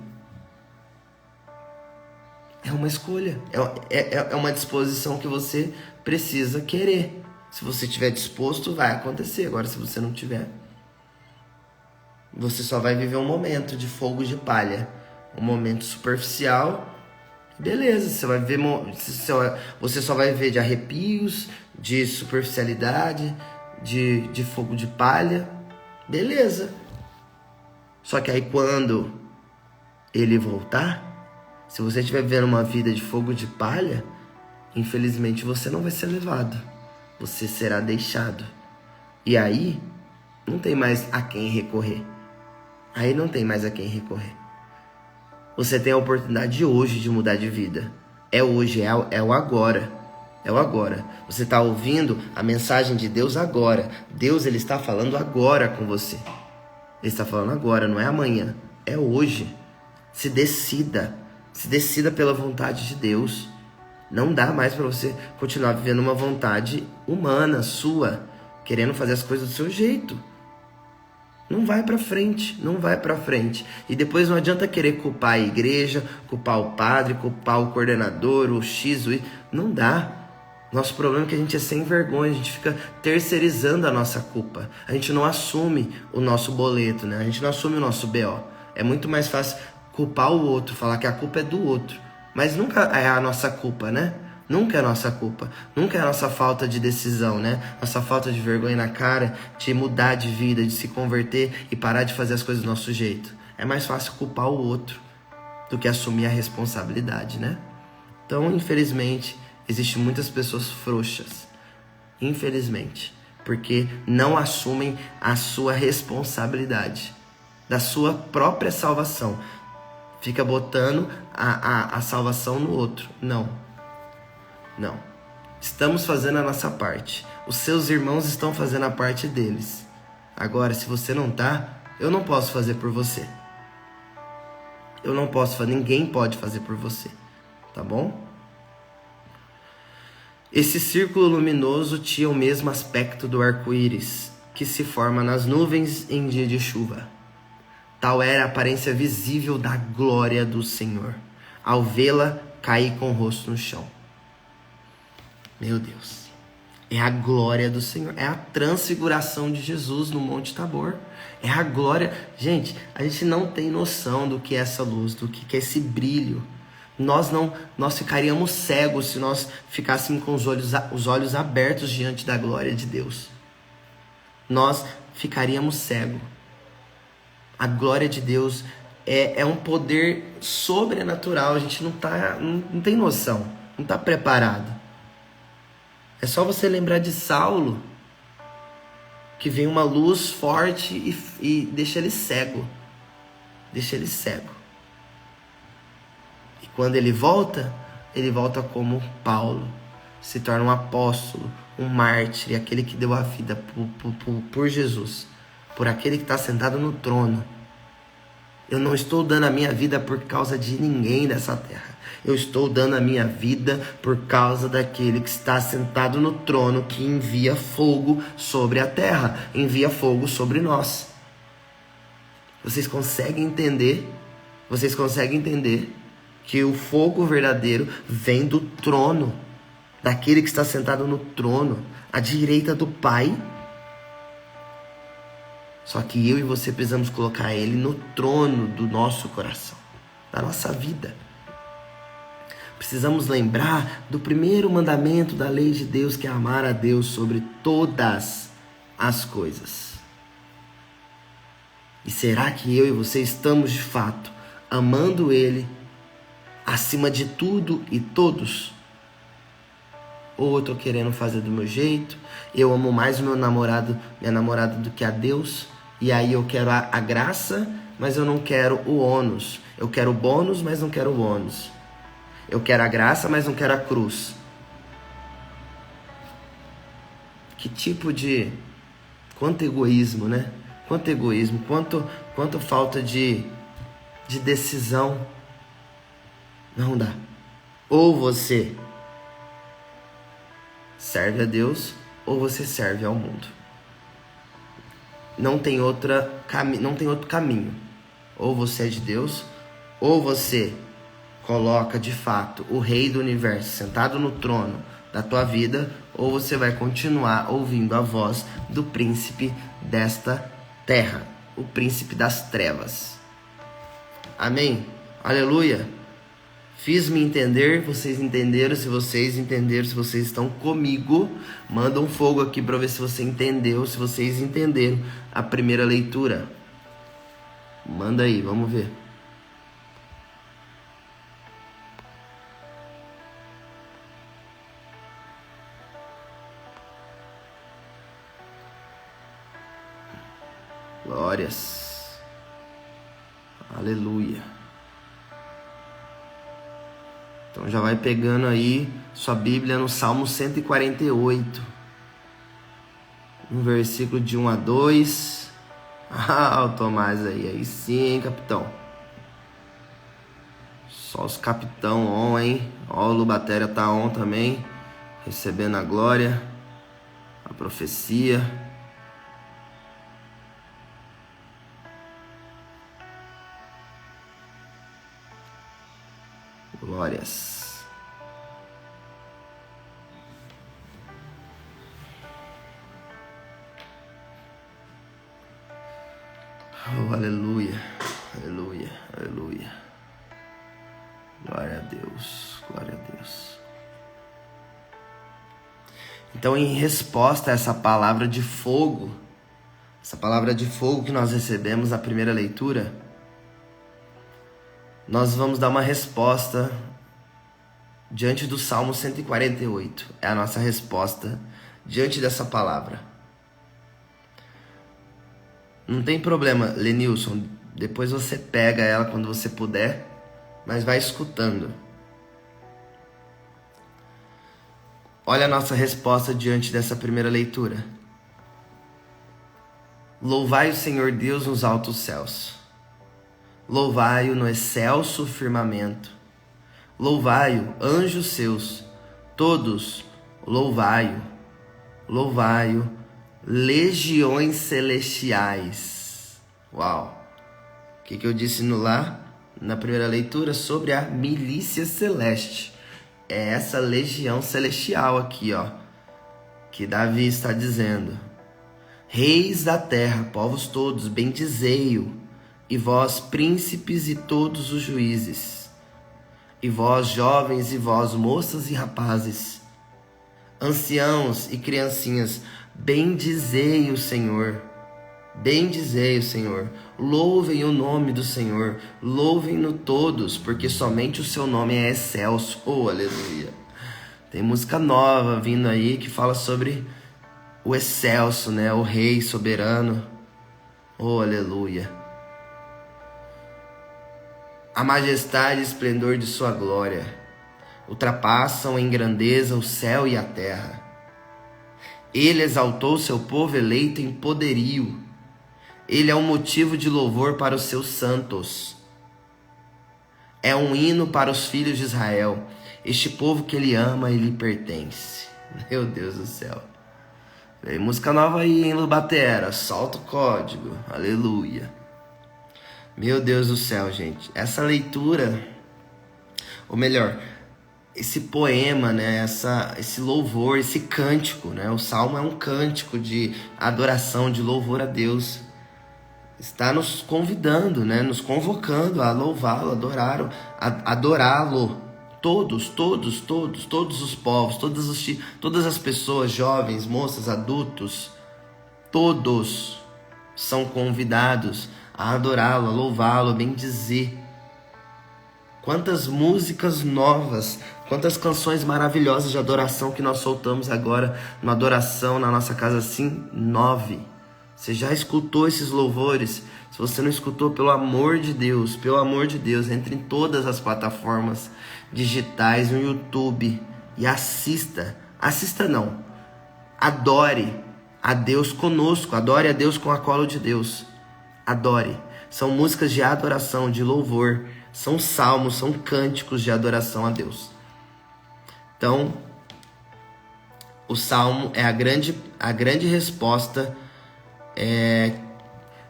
É uma escolha. É uma disposição que você precisa querer. Se você estiver disposto, vai acontecer. Agora, se você não tiver, você só vai viver um momento de fogo de palha. Um momento superficial. Beleza, você só vai ver de arrepios, de superficialidade, de fogo de palha. Beleza. Só que aí quando ele voltar, se você estiver vivendo uma vida de fogo de palha, infelizmente você não vai ser levado. Você será deixado. E aí não tem mais a quem recorrer. Aí não tem mais a quem recorrer. Você tem a oportunidade hoje de mudar de vida. É hoje, é o agora. É o agora. Você está ouvindo a mensagem de Deus agora. Deus, ele está falando agora com você. Ele está falando agora, não é amanhã. É hoje. Se decida. Se decida pela vontade de Deus. Não dá mais para você continuar vivendo uma vontade humana, sua. Querendo fazer as coisas do seu jeito. Não vai pra frente, não vai pra frente. E depois não adianta querer culpar a igreja, culpar o padre, culpar o coordenador, o X, o Y. Não dá. Nosso problema é que a gente é sem vergonha, a gente fica terceirizando a nossa culpa. A gente não assume o nosso boleto, né? A gente não assume o nosso BO. É muito mais fácil culpar o outro, falar que a culpa é do outro. Mas nunca é a nossa culpa, né? Nunca é a nossa culpa, nunca é a nossa falta de decisão, né? Nossa falta de vergonha na cara, de mudar de vida, de se converter e parar de fazer as coisas do nosso jeito. É mais fácil culpar o outro do que assumir a responsabilidade, né? Então, infelizmente, existem muitas pessoas frouxas. Infelizmente. Porque não assumem a sua responsabilidade da sua própria salvação. Fica botando a salvação no outro. Não. Estamos fazendo a nossa parte. Os seus irmãos estão fazendo a parte deles. Agora, se você não tá, eu não posso fazer por você. Eu não posso fazer, ninguém pode fazer por você. Tá bom? Esse círculo luminoso tinha o mesmo aspecto do arco-íris, que se forma nas nuvens em dia de chuva. Tal era a aparência visível da glória do Senhor, ao vê-la cair com o rosto no chão. Meu Deus, é a glória do Senhor, é a transfiguração de Jesus no Monte Tabor, é a glória. Gente, a gente não tem noção do que é essa luz, do que é esse brilho. Nós ficaríamos cegos se nós ficássemos com os olhos abertos diante da glória de Deus. Nós ficaríamos cegos. A glória de Deus é um poder sobrenatural, a gente não tem noção, não está preparado. É só você lembrar de Saulo, que vem uma luz forte e deixa ele cego. Deixa ele cego. E quando ele volta como Paulo. Se torna um apóstolo, um mártir, aquele que deu a vida por Jesus. Por aquele que está sentado no trono. Eu não estou dando a minha vida por causa de ninguém dessa terra. Eu estou dando a minha vida por causa daquele que está sentado no trono, que envia fogo sobre a terra, envia fogo sobre nós. Vocês conseguem entender? Vocês conseguem entender que o fogo verdadeiro vem do trono, daquele que está sentado no trono, à direita do Pai? Só que eu e você precisamos colocar ele no trono do nosso coração, da nossa vida. Precisamos lembrar do primeiro mandamento da lei de Deus, que é amar a Deus sobre todas as coisas. E será que eu e você estamos de fato amando Ele acima de tudo e todos? Ou eu estou querendo fazer do meu jeito, eu amo mais o meu namorado, minha namorada, do que a Deus, e aí eu quero a graça, mas eu não quero o ônus. Eu quero o bônus, mas não quero o ônus. Eu quero a graça, mas não quero a cruz. Que tipo de... Quanto egoísmo, né? Quanto egoísmo, quanto falta de decisão. Não dá. Ou você serve a Deus, ou você serve ao mundo. Não tem outro caminho. Ou você é de Deus, ou você coloca de fato o Rei do Universo sentado no trono da tua vida, ou você vai continuar ouvindo a voz do príncipe desta terra, o príncipe das trevas. Amém? Aleluia! Fiz-me entender, vocês entenderam? Se vocês entenderam, se vocês estão comigo, manda um fogo aqui para ver se você entendeu, se vocês entenderam a primeira leitura. Manda aí, vamos ver. Glórias. Aleluia. Então já vai pegando aí sua Bíblia no Salmo 148. No versículo de 1 a 2. Ah, o Tomás aí sim, capitão. Só os capitão on, hein? Ó, o Lubatéria tá on também. Recebendo a glória, a profecia. Glórias. Oh, aleluia, aleluia, aleluia. Glória a Deus, glória a Deus. Então, em resposta a essa palavra de fogo, que nós recebemos na primeira leitura, nós vamos dar uma resposta diante do Salmo 148. É a nossa resposta diante dessa palavra. Não tem problema, Lenilson. Depois você pega ela quando você puder, mas vai escutando. Olha a nossa resposta diante dessa primeira leitura. Louvai o Senhor Deus nos altos céus. Louvai-o no excelso firmamento. Louvai-o, anjos seus, todos, louvai-o. Louvai-o, legiões celestiais. Uau! O que eu disse na primeira leitura sobre a milícia celeste? É essa legião celestial aqui, ó, que Davi está dizendo. Reis da terra, povos todos, bendizei-o. E vós, príncipes e todos os juízes, e vós, jovens, e vós, moças e rapazes, anciãos e criancinhas, bendizei o Senhor. Bendizei o Senhor. Louvem o nome do Senhor. Louvem-no todos, porque somente o seu nome é excelso. Oh, aleluia. Tem música nova vindo aí que fala sobre o excelso, né? O rei soberano. Oh, aleluia. A majestade e esplendor de sua glória ultrapassam em grandeza o céu e a terra. Ele exaltou seu povo eleito em poderio. Ele é um motivo de louvor para os seus santos. É um hino para os filhos de Israel. Este povo que ele ama, ele pertence. Meu Deus do céu. Vem música nova aí, hein, Lubatera? Solta o código. Aleluia. Meu Deus do céu, gente. Essa leitura, ou melhor, esse poema, né? Esse louvor, esse cântico, né? O Salmo é um cântico de adoração, de louvor a Deus. Está nos convidando, né? Nos convocando a louvá-lo, adorá-lo. Todos os povos, todas as pessoas, jovens, moças, adultos, todos são convidados a adorá-lo, a louvá-lo, a bendizer. Quantas músicas novas, quantas canções maravilhosas de adoração que nós soltamos agora na adoração na nossa casa, assim, 9. Você já escutou esses louvores? Se você não escutou, pelo amor de Deus, entre em todas as plataformas digitais, no YouTube e assista. Assista não. Adore a Deus conosco. Adore a Deus com a cola de Deus. Adore. São músicas de adoração, de louvor. São salmos, são cânticos de adoração a Deus. Então, o salmo é a grande resposta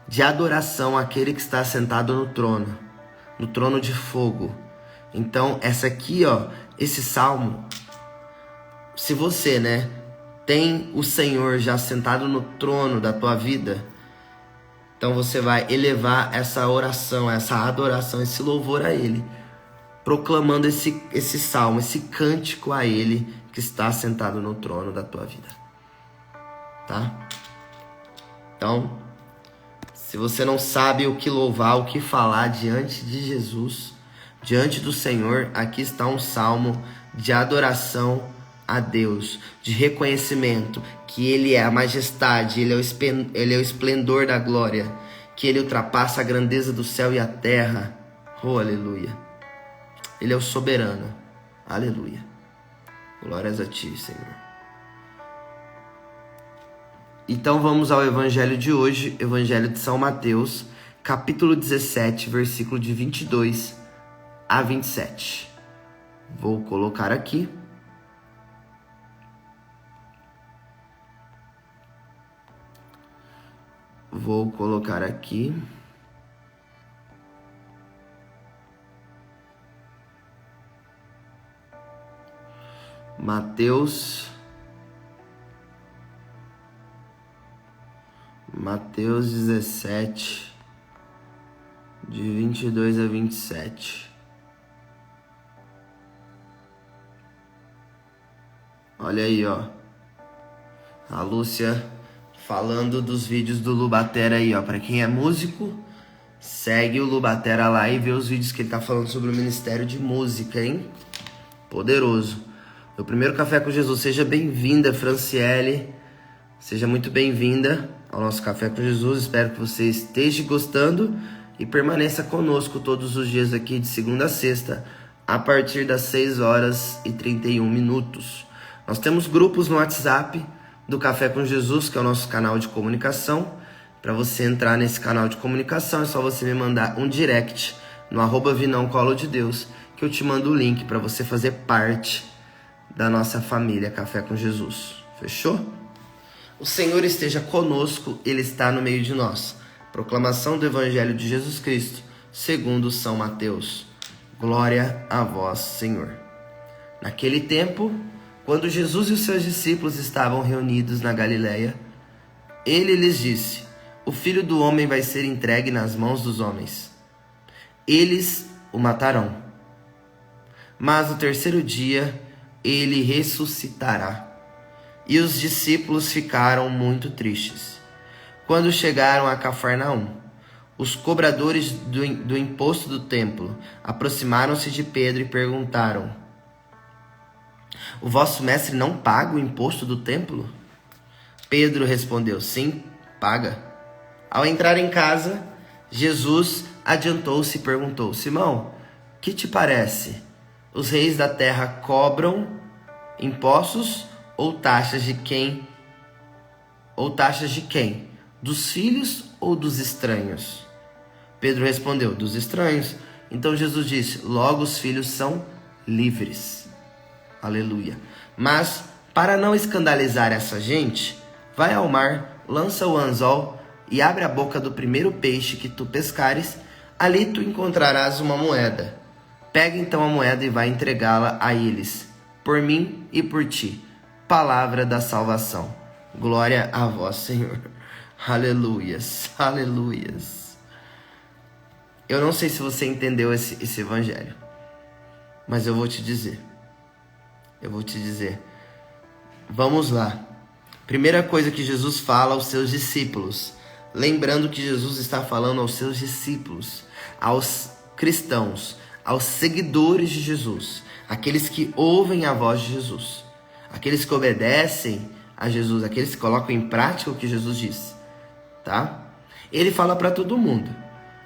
de adoração àquele que está sentado no trono de fogo. Então, essa aqui, esse salmo, se você, né, tem o Senhor já sentado no trono da tua vida, então você vai elevar essa oração, essa adoração, esse louvor a Ele, proclamando esse salmo, esse cântico a Ele que está sentado no trono da tua vida, tá? Então, se você não sabe o que louvar, o que falar diante de Jesus, diante do Senhor, aqui está um salmo de adoração a Deus, de reconhecimento que Ele é a majestade, Ele é o esplendor da glória, que Ele ultrapassa a grandeza do céu e a terra. Oh, aleluia. Ele é o soberano. Aleluia. Glórias a Ti, Senhor. Então vamos ao evangelho de hoje, evangelho de São Mateus, capítulo 17, versículo de 22 a 27. Vou colocar aqui. Mateus 17, de 22 a 27. Olha aí, a Lúcia falando dos vídeos do Lubatera aí, Para quem é músico, segue o Lubatera lá e vê os vídeos que ele tá falando sobre o ministério de música, hein? Poderoso. Meu primeiro Café com Jesus. Seja bem-vinda, Franciele. Seja muito bem-vinda ao nosso Café com Jesus. Espero que você esteja gostando e permaneça conosco todos os dias aqui de segunda a sexta, a partir das 6h31. Nós temos grupos no WhatsApp do Café com Jesus, que é o nosso canal de comunicação. Para você entrar nesse canal de comunicação, é só você me mandar um direct no @vinãocolodedeus, que eu te mando o link para você fazer parte da nossa família Café com Jesus. Fechou? O Senhor esteja conosco, Ele está no meio de nós. Proclamação do Evangelho de Jesus Cristo, segundo São Mateus. Glória a vós, Senhor. Naquele tempo, quando Jesus e os seus discípulos estavam reunidos na Galileia, Ele lhes disse: o Filho do Homem vai ser entregue nas mãos dos homens. Eles o matarão. Mas no terceiro dia, Ele ressuscitará. E os discípulos ficaram muito tristes. Quando chegaram a Cafarnaum, os cobradores do imposto do templo aproximaram-se de Pedro e perguntaram: o vosso mestre não paga o imposto do templo? Pedro respondeu: sim, paga. Ao entrar em casa, Jesus adiantou-se e perguntou: Simão, que te parece? Os reis da terra cobram impostos ou taxas de quem? Dos filhos ou dos estranhos? Pedro respondeu: dos estranhos. Então Jesus disse: logo os filhos são livres. Aleluia. Mas, para não escandalizar essa gente, vai ao mar, lança o anzol e abre a boca do primeiro peixe que tu pescares, ali tu encontrarás uma moeda. Pega então a moeda e vai entregá-la a eles, por mim e por ti. Palavra da salvação. Glória a vós, Senhor. Aleluias, aleluias. Eu não sei se você entendeu esse evangelho, mas eu vou te dizer. Vamos lá. Primeira coisa que Jesus fala aos seus discípulos. Lembrando que Jesus está falando aos seus discípulos, aos cristãos, aos seguidores de Jesus, aqueles que ouvem a voz de Jesus, aqueles que obedecem a Jesus, aqueles que colocam em prática o que Jesus disse, tá? Ele fala para todo mundo,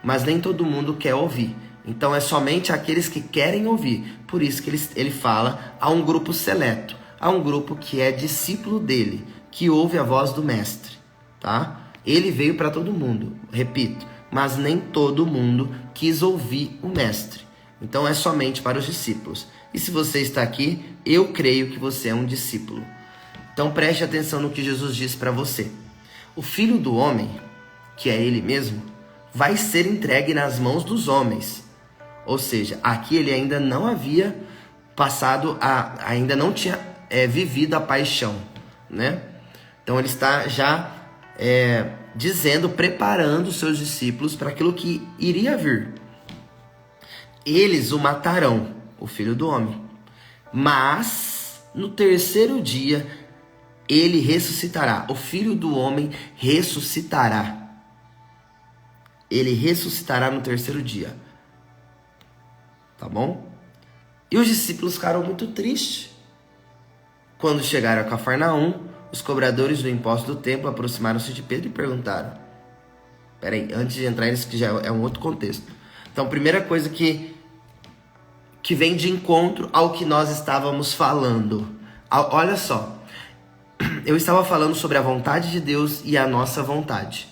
mas nem todo mundo quer ouvir. Então é somente aqueles que querem ouvir. Por isso que ele fala a um grupo seleto, a um grupo que é discípulo dele, que ouve a voz do mestre, tá? Ele veio para todo mundo, repito, mas nem todo mundo quis ouvir o mestre. Então é somente para os discípulos. E se você está aqui, eu creio que você é um discípulo. Então preste atenção no que Jesus diz para você. O Filho do Homem, que é ele mesmo, vai ser entregue nas mãos dos homens. Ou seja, aqui ele ainda não havia ainda não tinha vivido a paixão, né? Então ele está já dizendo, preparando os seus discípulos para aquilo que iria vir. Eles o matarão, o Filho do Homem, mas no terceiro dia ele ressuscitará. O Filho do Homem ressuscitará. Ele ressuscitará no terceiro dia. Tá bom? E os discípulos ficaram muito tristes. Quando chegaram a Cafarnaum, os cobradores do imposto do templo aproximaram-se de Pedro e perguntaram. Peraí, antes de entrar nisso, que já é um outro contexto. Então, primeira coisa que vem de encontro ao que nós estávamos falando. Olha só. Eu estava falando sobre a vontade de Deus e a nossa vontade.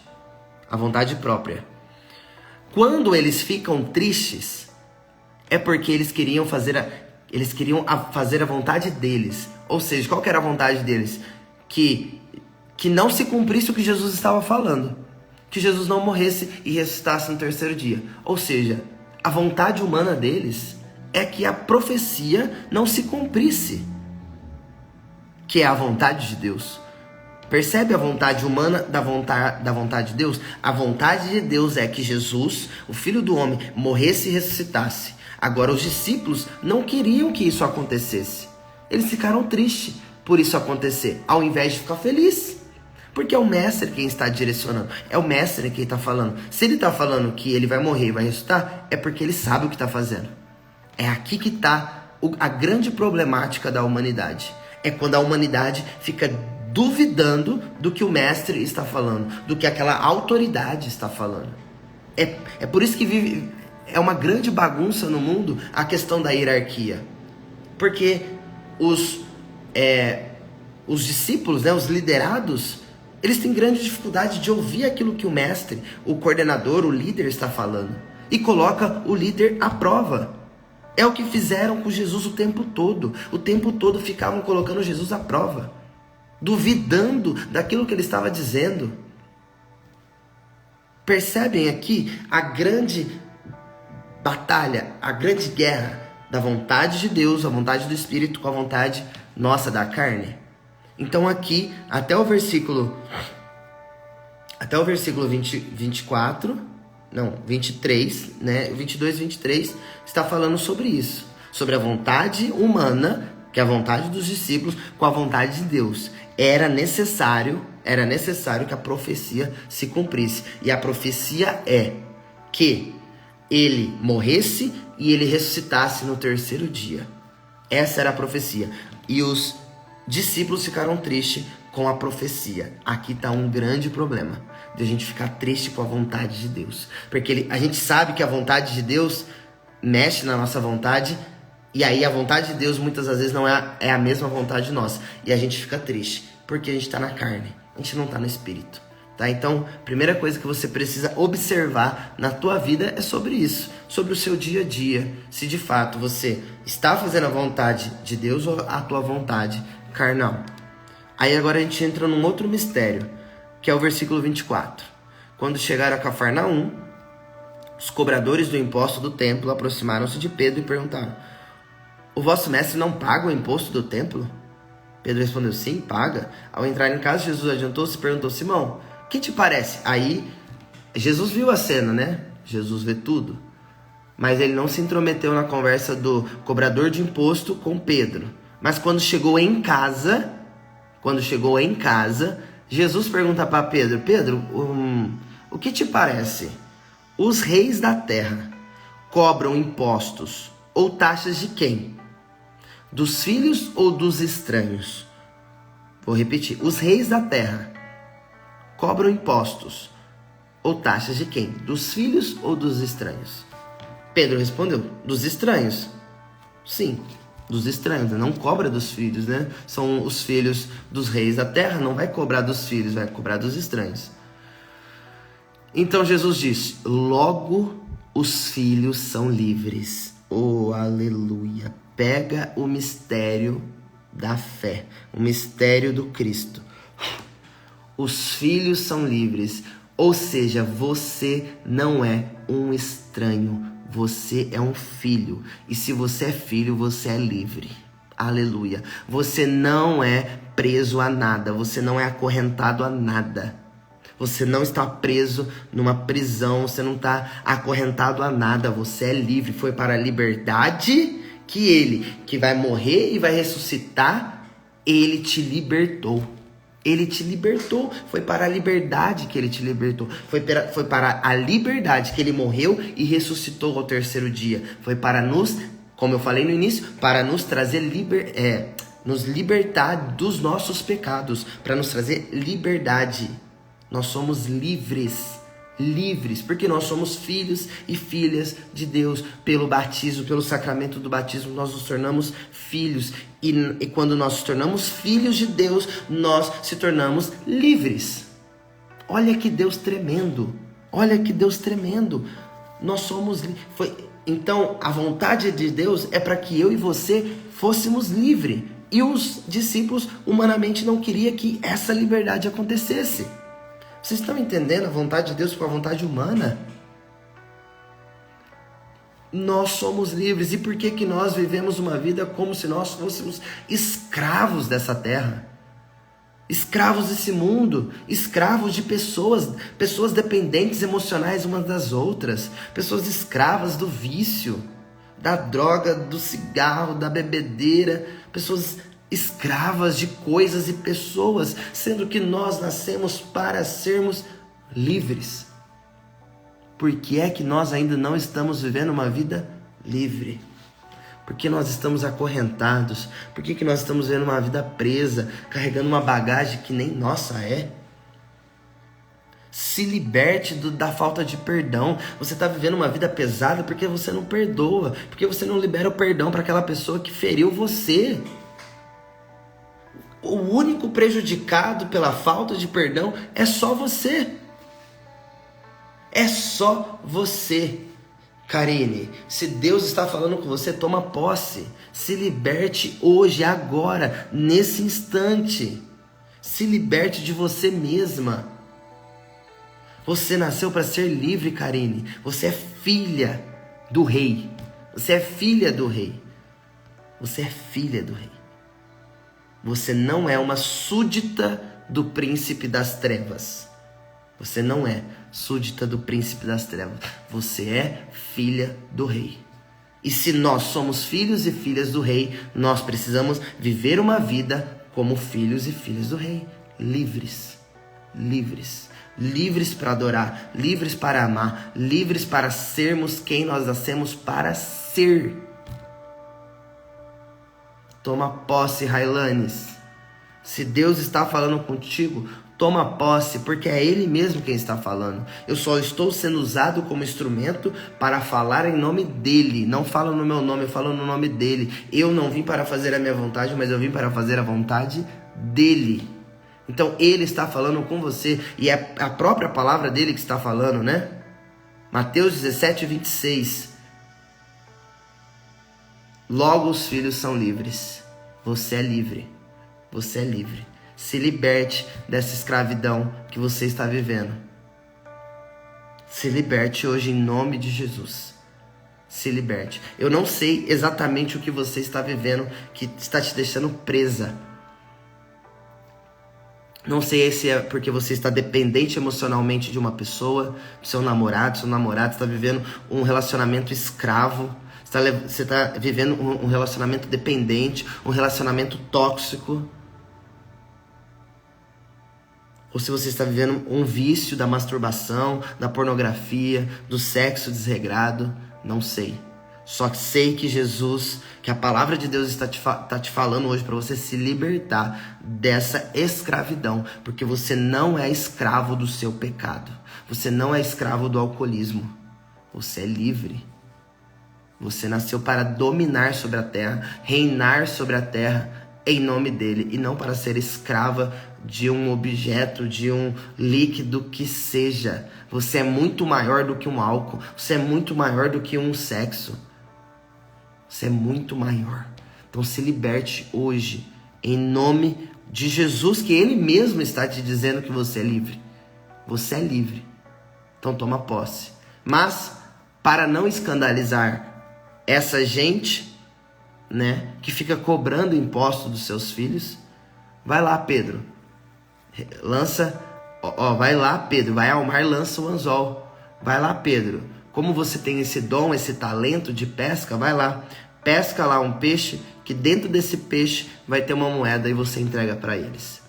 A vontade própria. Quando eles ficam tristes, é porque eles queriam fazer a vontade deles. Ou seja, qual que era a vontade deles? Que não se cumprisse o que Jesus estava falando. Que Jesus não morresse e ressuscitasse no terceiro dia. Ou seja, a vontade humana deles é que a profecia não se cumprisse. Que é a vontade de Deus. Percebe a vontade humana da vontade de Deus? A vontade de Deus é que Jesus, o Filho do Homem, morresse e ressuscitasse. Agora, os discípulos não queriam que isso acontecesse. Eles ficaram tristes por isso acontecer, ao invés de ficar felizes. Porque é o mestre quem está direcionando. É o mestre quem está falando. Se ele está falando que ele vai morrer e vai ressuscitar, é porque ele sabe o que está fazendo. É aqui que está a grande problemática da humanidade. É quando a humanidade fica duvidando do que o mestre está falando, do que aquela autoridade está falando. É por isso que é uma grande bagunça no mundo a questão da hierarquia. Porque os discípulos, né, os liderados, eles têm grande dificuldade de ouvir aquilo que o mestre, o coordenador, o líder está falando. E coloca o líder à prova. É o que fizeram com Jesus o tempo todo. O tempo todo ficavam colocando Jesus à prova. Duvidando daquilo que ele estava dizendo. Percebem aqui a grande batalha, a grande guerra da vontade de Deus, a vontade do Espírito com a vontade nossa da carne? Então aqui, até o versículo 23, né? 22 e 23, está falando sobre isso. Sobre a vontade humana, que é a vontade dos discípulos, com a vontade de Deus. Era necessário que a profecia se cumprisse. E a profecia é que ele morresse e ele ressuscitasse no terceiro dia. Essa era a profecia. E os discípulos ficaram tristes com a profecia. Aqui está um grande problema de a gente ficar triste com a vontade de Deus. Porque a gente sabe que a vontade de Deus mexe na nossa vontade. E aí a vontade de Deus muitas das vezes não é a mesma vontade nossa. E a gente fica triste, porque a gente está na carne. A gente não está no espírito. Tá? Então, a primeira coisa que você precisa observar na tua vida é sobre isso, sobre o seu dia a dia, se de fato você está fazendo a vontade de Deus ou a tua vontade carnal. Aí agora a gente entra num outro mistério, que é o versículo 24. Quando chegaram a Cafarnaum, os cobradores do imposto do templo aproximaram-se de Pedro e perguntaram: o vosso mestre não paga o imposto do templo? Pedro respondeu: sim, paga. Ao entrar em casa, Jesus adiantou-se e perguntou: Simão, que te parece? Aí, Jesus viu a cena, né? Jesus vê tudo. Mas ele não se intrometeu na conversa do cobrador de imposto com Pedro. Mas quando chegou em casa, Jesus pergunta para Pedro: Pedro, o que te parece? Os reis da terra cobram impostos ou taxas de quem? Dos filhos ou dos estranhos? Vou repetir. Os reis da terra cobram impostos ou taxas de quem? Dos filhos ou dos estranhos? Pedro respondeu: dos estranhos. Sim, dos estranhos, não cobra dos filhos, né? São os filhos dos reis da terra, não vai cobrar dos filhos, vai cobrar dos estranhos. Então Jesus disse: logo os filhos são livres. Oh, aleluia! Pega o mistério da fé, o mistério do Cristo. Os filhos são livres, ou seja, você não é um estranho, você é um filho. E se você é filho, você é livre. Aleluia. Você não é preso a nada, você não é acorrentado a nada. Você não está preso numa prisão, você não está acorrentado a nada, você é livre. Foi para a liberdade que ele, que vai morrer e vai ressuscitar, ele te libertou. Ele te libertou, foi para a liberdade que ele te libertou. Foi para a liberdade que ele morreu e ressuscitou ao terceiro dia. Foi para nos, como eu falei no início, para nos trazer nos libertar dos nossos pecados, para nos trazer liberdade. Nós somos livres, porque nós somos filhos e filhas de Deus. Pelo batismo, pelo sacramento do batismo, nós nos tornamos filhos. E quando nós nos tornamos filhos de Deus, nós se tornamos livres. Olha que Deus tremendo. Nós somos livres. Então, a vontade de Deus é para que eu e você fôssemos livres. E os discípulos humanamente não queriam que essa liberdade acontecesse. Vocês estão entendendo a vontade de Deus com a vontade humana? Nós somos livres. E por que nós vivemos uma vida como se nós fôssemos escravos dessa terra? Escravos desse mundo, escravos de pessoas dependentes emocionais umas das outras, pessoas escravas do vício, da droga, do cigarro, da bebedeira, pessoas escravas de coisas e pessoas, sendo que nós nascemos para sermos livres. Por que é que nós ainda não estamos vivendo uma vida livre? Por que nós estamos acorrentados? Por que nós estamos vivendo uma vida presa, carregando uma bagagem que nem nossa é? Se liberte da falta de perdão. Você está vivendo uma vida pesada porque você não perdoa, porque você não libera o perdão para aquela pessoa que feriu você. O único prejudicado pela falta de perdão é só você. É só você. Karine, se Deus está falando com você, toma posse. Se liberte hoje, agora, nesse instante. Se liberte de você mesma. Você nasceu para ser livre, Karine. Você é filha do rei. Você é filha do rei. Você é filha do rei. Você não é uma súdita do príncipe das trevas. Você não é súdita do príncipe das trevas. Você é filha do rei. E se nós somos filhos e filhas do rei, nós precisamos viver uma vida como filhos e filhas do rei. Livres. Livres. Livres para adorar. Livres para amar. Livres para sermos quem nós nascemos para ser. Toma posse, Railanes. Se Deus está falando contigo, toma posse, porque é Ele mesmo quem está falando. Eu só estou sendo usado como instrumento para falar em nome dEle. Não falo no meu nome, eu falo no nome dEle. Eu não vim para fazer a minha vontade, mas eu vim para fazer a vontade dEle. Então ele está falando com você e é a própria palavra dele que está falando, né? Mateus 17, 26. Logo os filhos são livres. Você é livre. Você é livre. Se liberte dessa escravidão que você está vivendo. Se liberte hoje em nome de Jesus. Se liberte. Eu não sei exatamente o que você está vivendo que está te deixando presa. Não sei se é porque você está dependente emocionalmente de uma pessoa, do seu namorado está vivendo um relacionamento escravo. Você está vivendo um relacionamento dependente, um relacionamento tóxico. Ou se você está vivendo um vício da masturbação, da pornografia, do sexo desregrado, não sei. Só que sei que Jesus, que a palavra de Deus está te falando hoje para você se libertar dessa escravidão. Porque você não é escravo do seu pecado. Você não é escravo do alcoolismo. Você é livre. Você nasceu para dominar sobre a terra, reinar sobre a terra em nome dele. E não para ser escrava de um objeto, de um líquido que seja. Você é muito maior do que um álcool. Você é muito maior do que um sexo. Você é muito maior. Então se liberte hoje, em nome de Jesus, que ele mesmo está te dizendo que você é livre. Você é livre. Então toma posse. Mas, para não escandalizar essa gente, né, que fica cobrando imposto dos seus filhos, vai lá, Pedro. Vai lá, Pedro. Vai ao mar, lança o anzol. Vai lá, Pedro. Como você tem esse dom, esse talento de pesca, vai lá. Pesca lá um peixe, que dentro desse peixe vai ter uma moeda e você entrega para eles.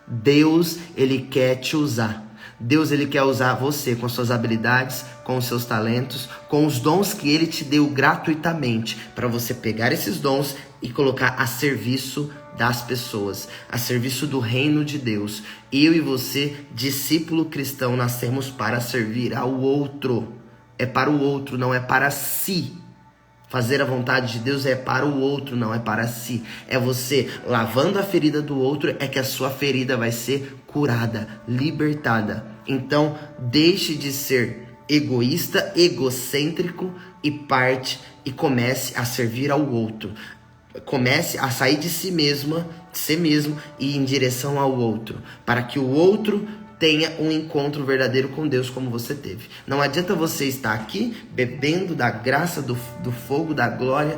Deus, ele quer te usar. Deus, ele quer usar você com as suas habilidades, com os seus talentos, com os dons que ele te deu gratuitamente, para você pegar esses dons e colocar a serviço das pessoas, a serviço do reino de Deus. Eu e você, discípulo cristão, nascemos para servir ao outro. É para o outro, não é para si. Fazer a vontade de Deus é para o outro, não é para si. É você lavando a ferida do outro, é que a sua ferida vai ser curada, libertada. Então, deixe de ser egoísta, egocêntrico e comece a servir ao outro. Comece a sair de si mesmo e ir em direção ao outro, para que o outro tenha um encontro verdadeiro com Deus como você teve. Não adianta você estar aqui bebendo da graça, do fogo, da glória,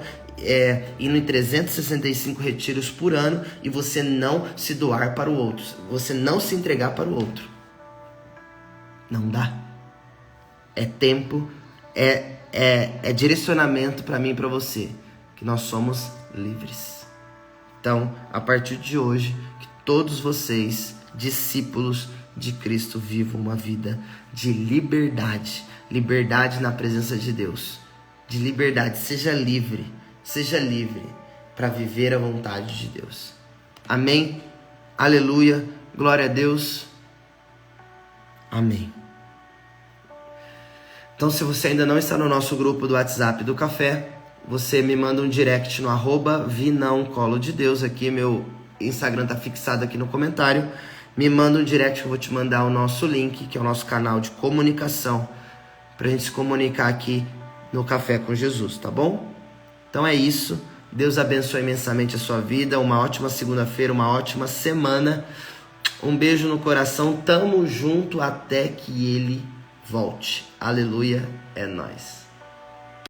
indo em 365 retiros por ano e você não se doar para o outro, você não se entregar para o outro. Não dá. É tempo, é direcionamento para mim e para você, que nós somos livres. Então, a partir de hoje, que todos vocês, discípulos de Cristo, vivam uma vida de liberdade. Liberdade na presença de Deus. De liberdade. Seja livre para viver a vontade de Deus. Amém? Aleluia. Glória a Deus. Amém. Então, se você ainda não está no nosso grupo do WhatsApp do Café, você me manda um direct no @vinãocolodedeus. Aqui, meu Instagram tá fixado aqui no comentário. Me manda um direct que eu vou te mandar o nosso link, que é o nosso canal de comunicação, pra gente se comunicar aqui no Café com Jesus, tá bom? Então é isso. Deus abençoe imensamente a sua vida. Uma ótima segunda-feira, uma ótima semana. Um beijo no coração. Tamo junto até que ele volte. Aleluia. É nóis.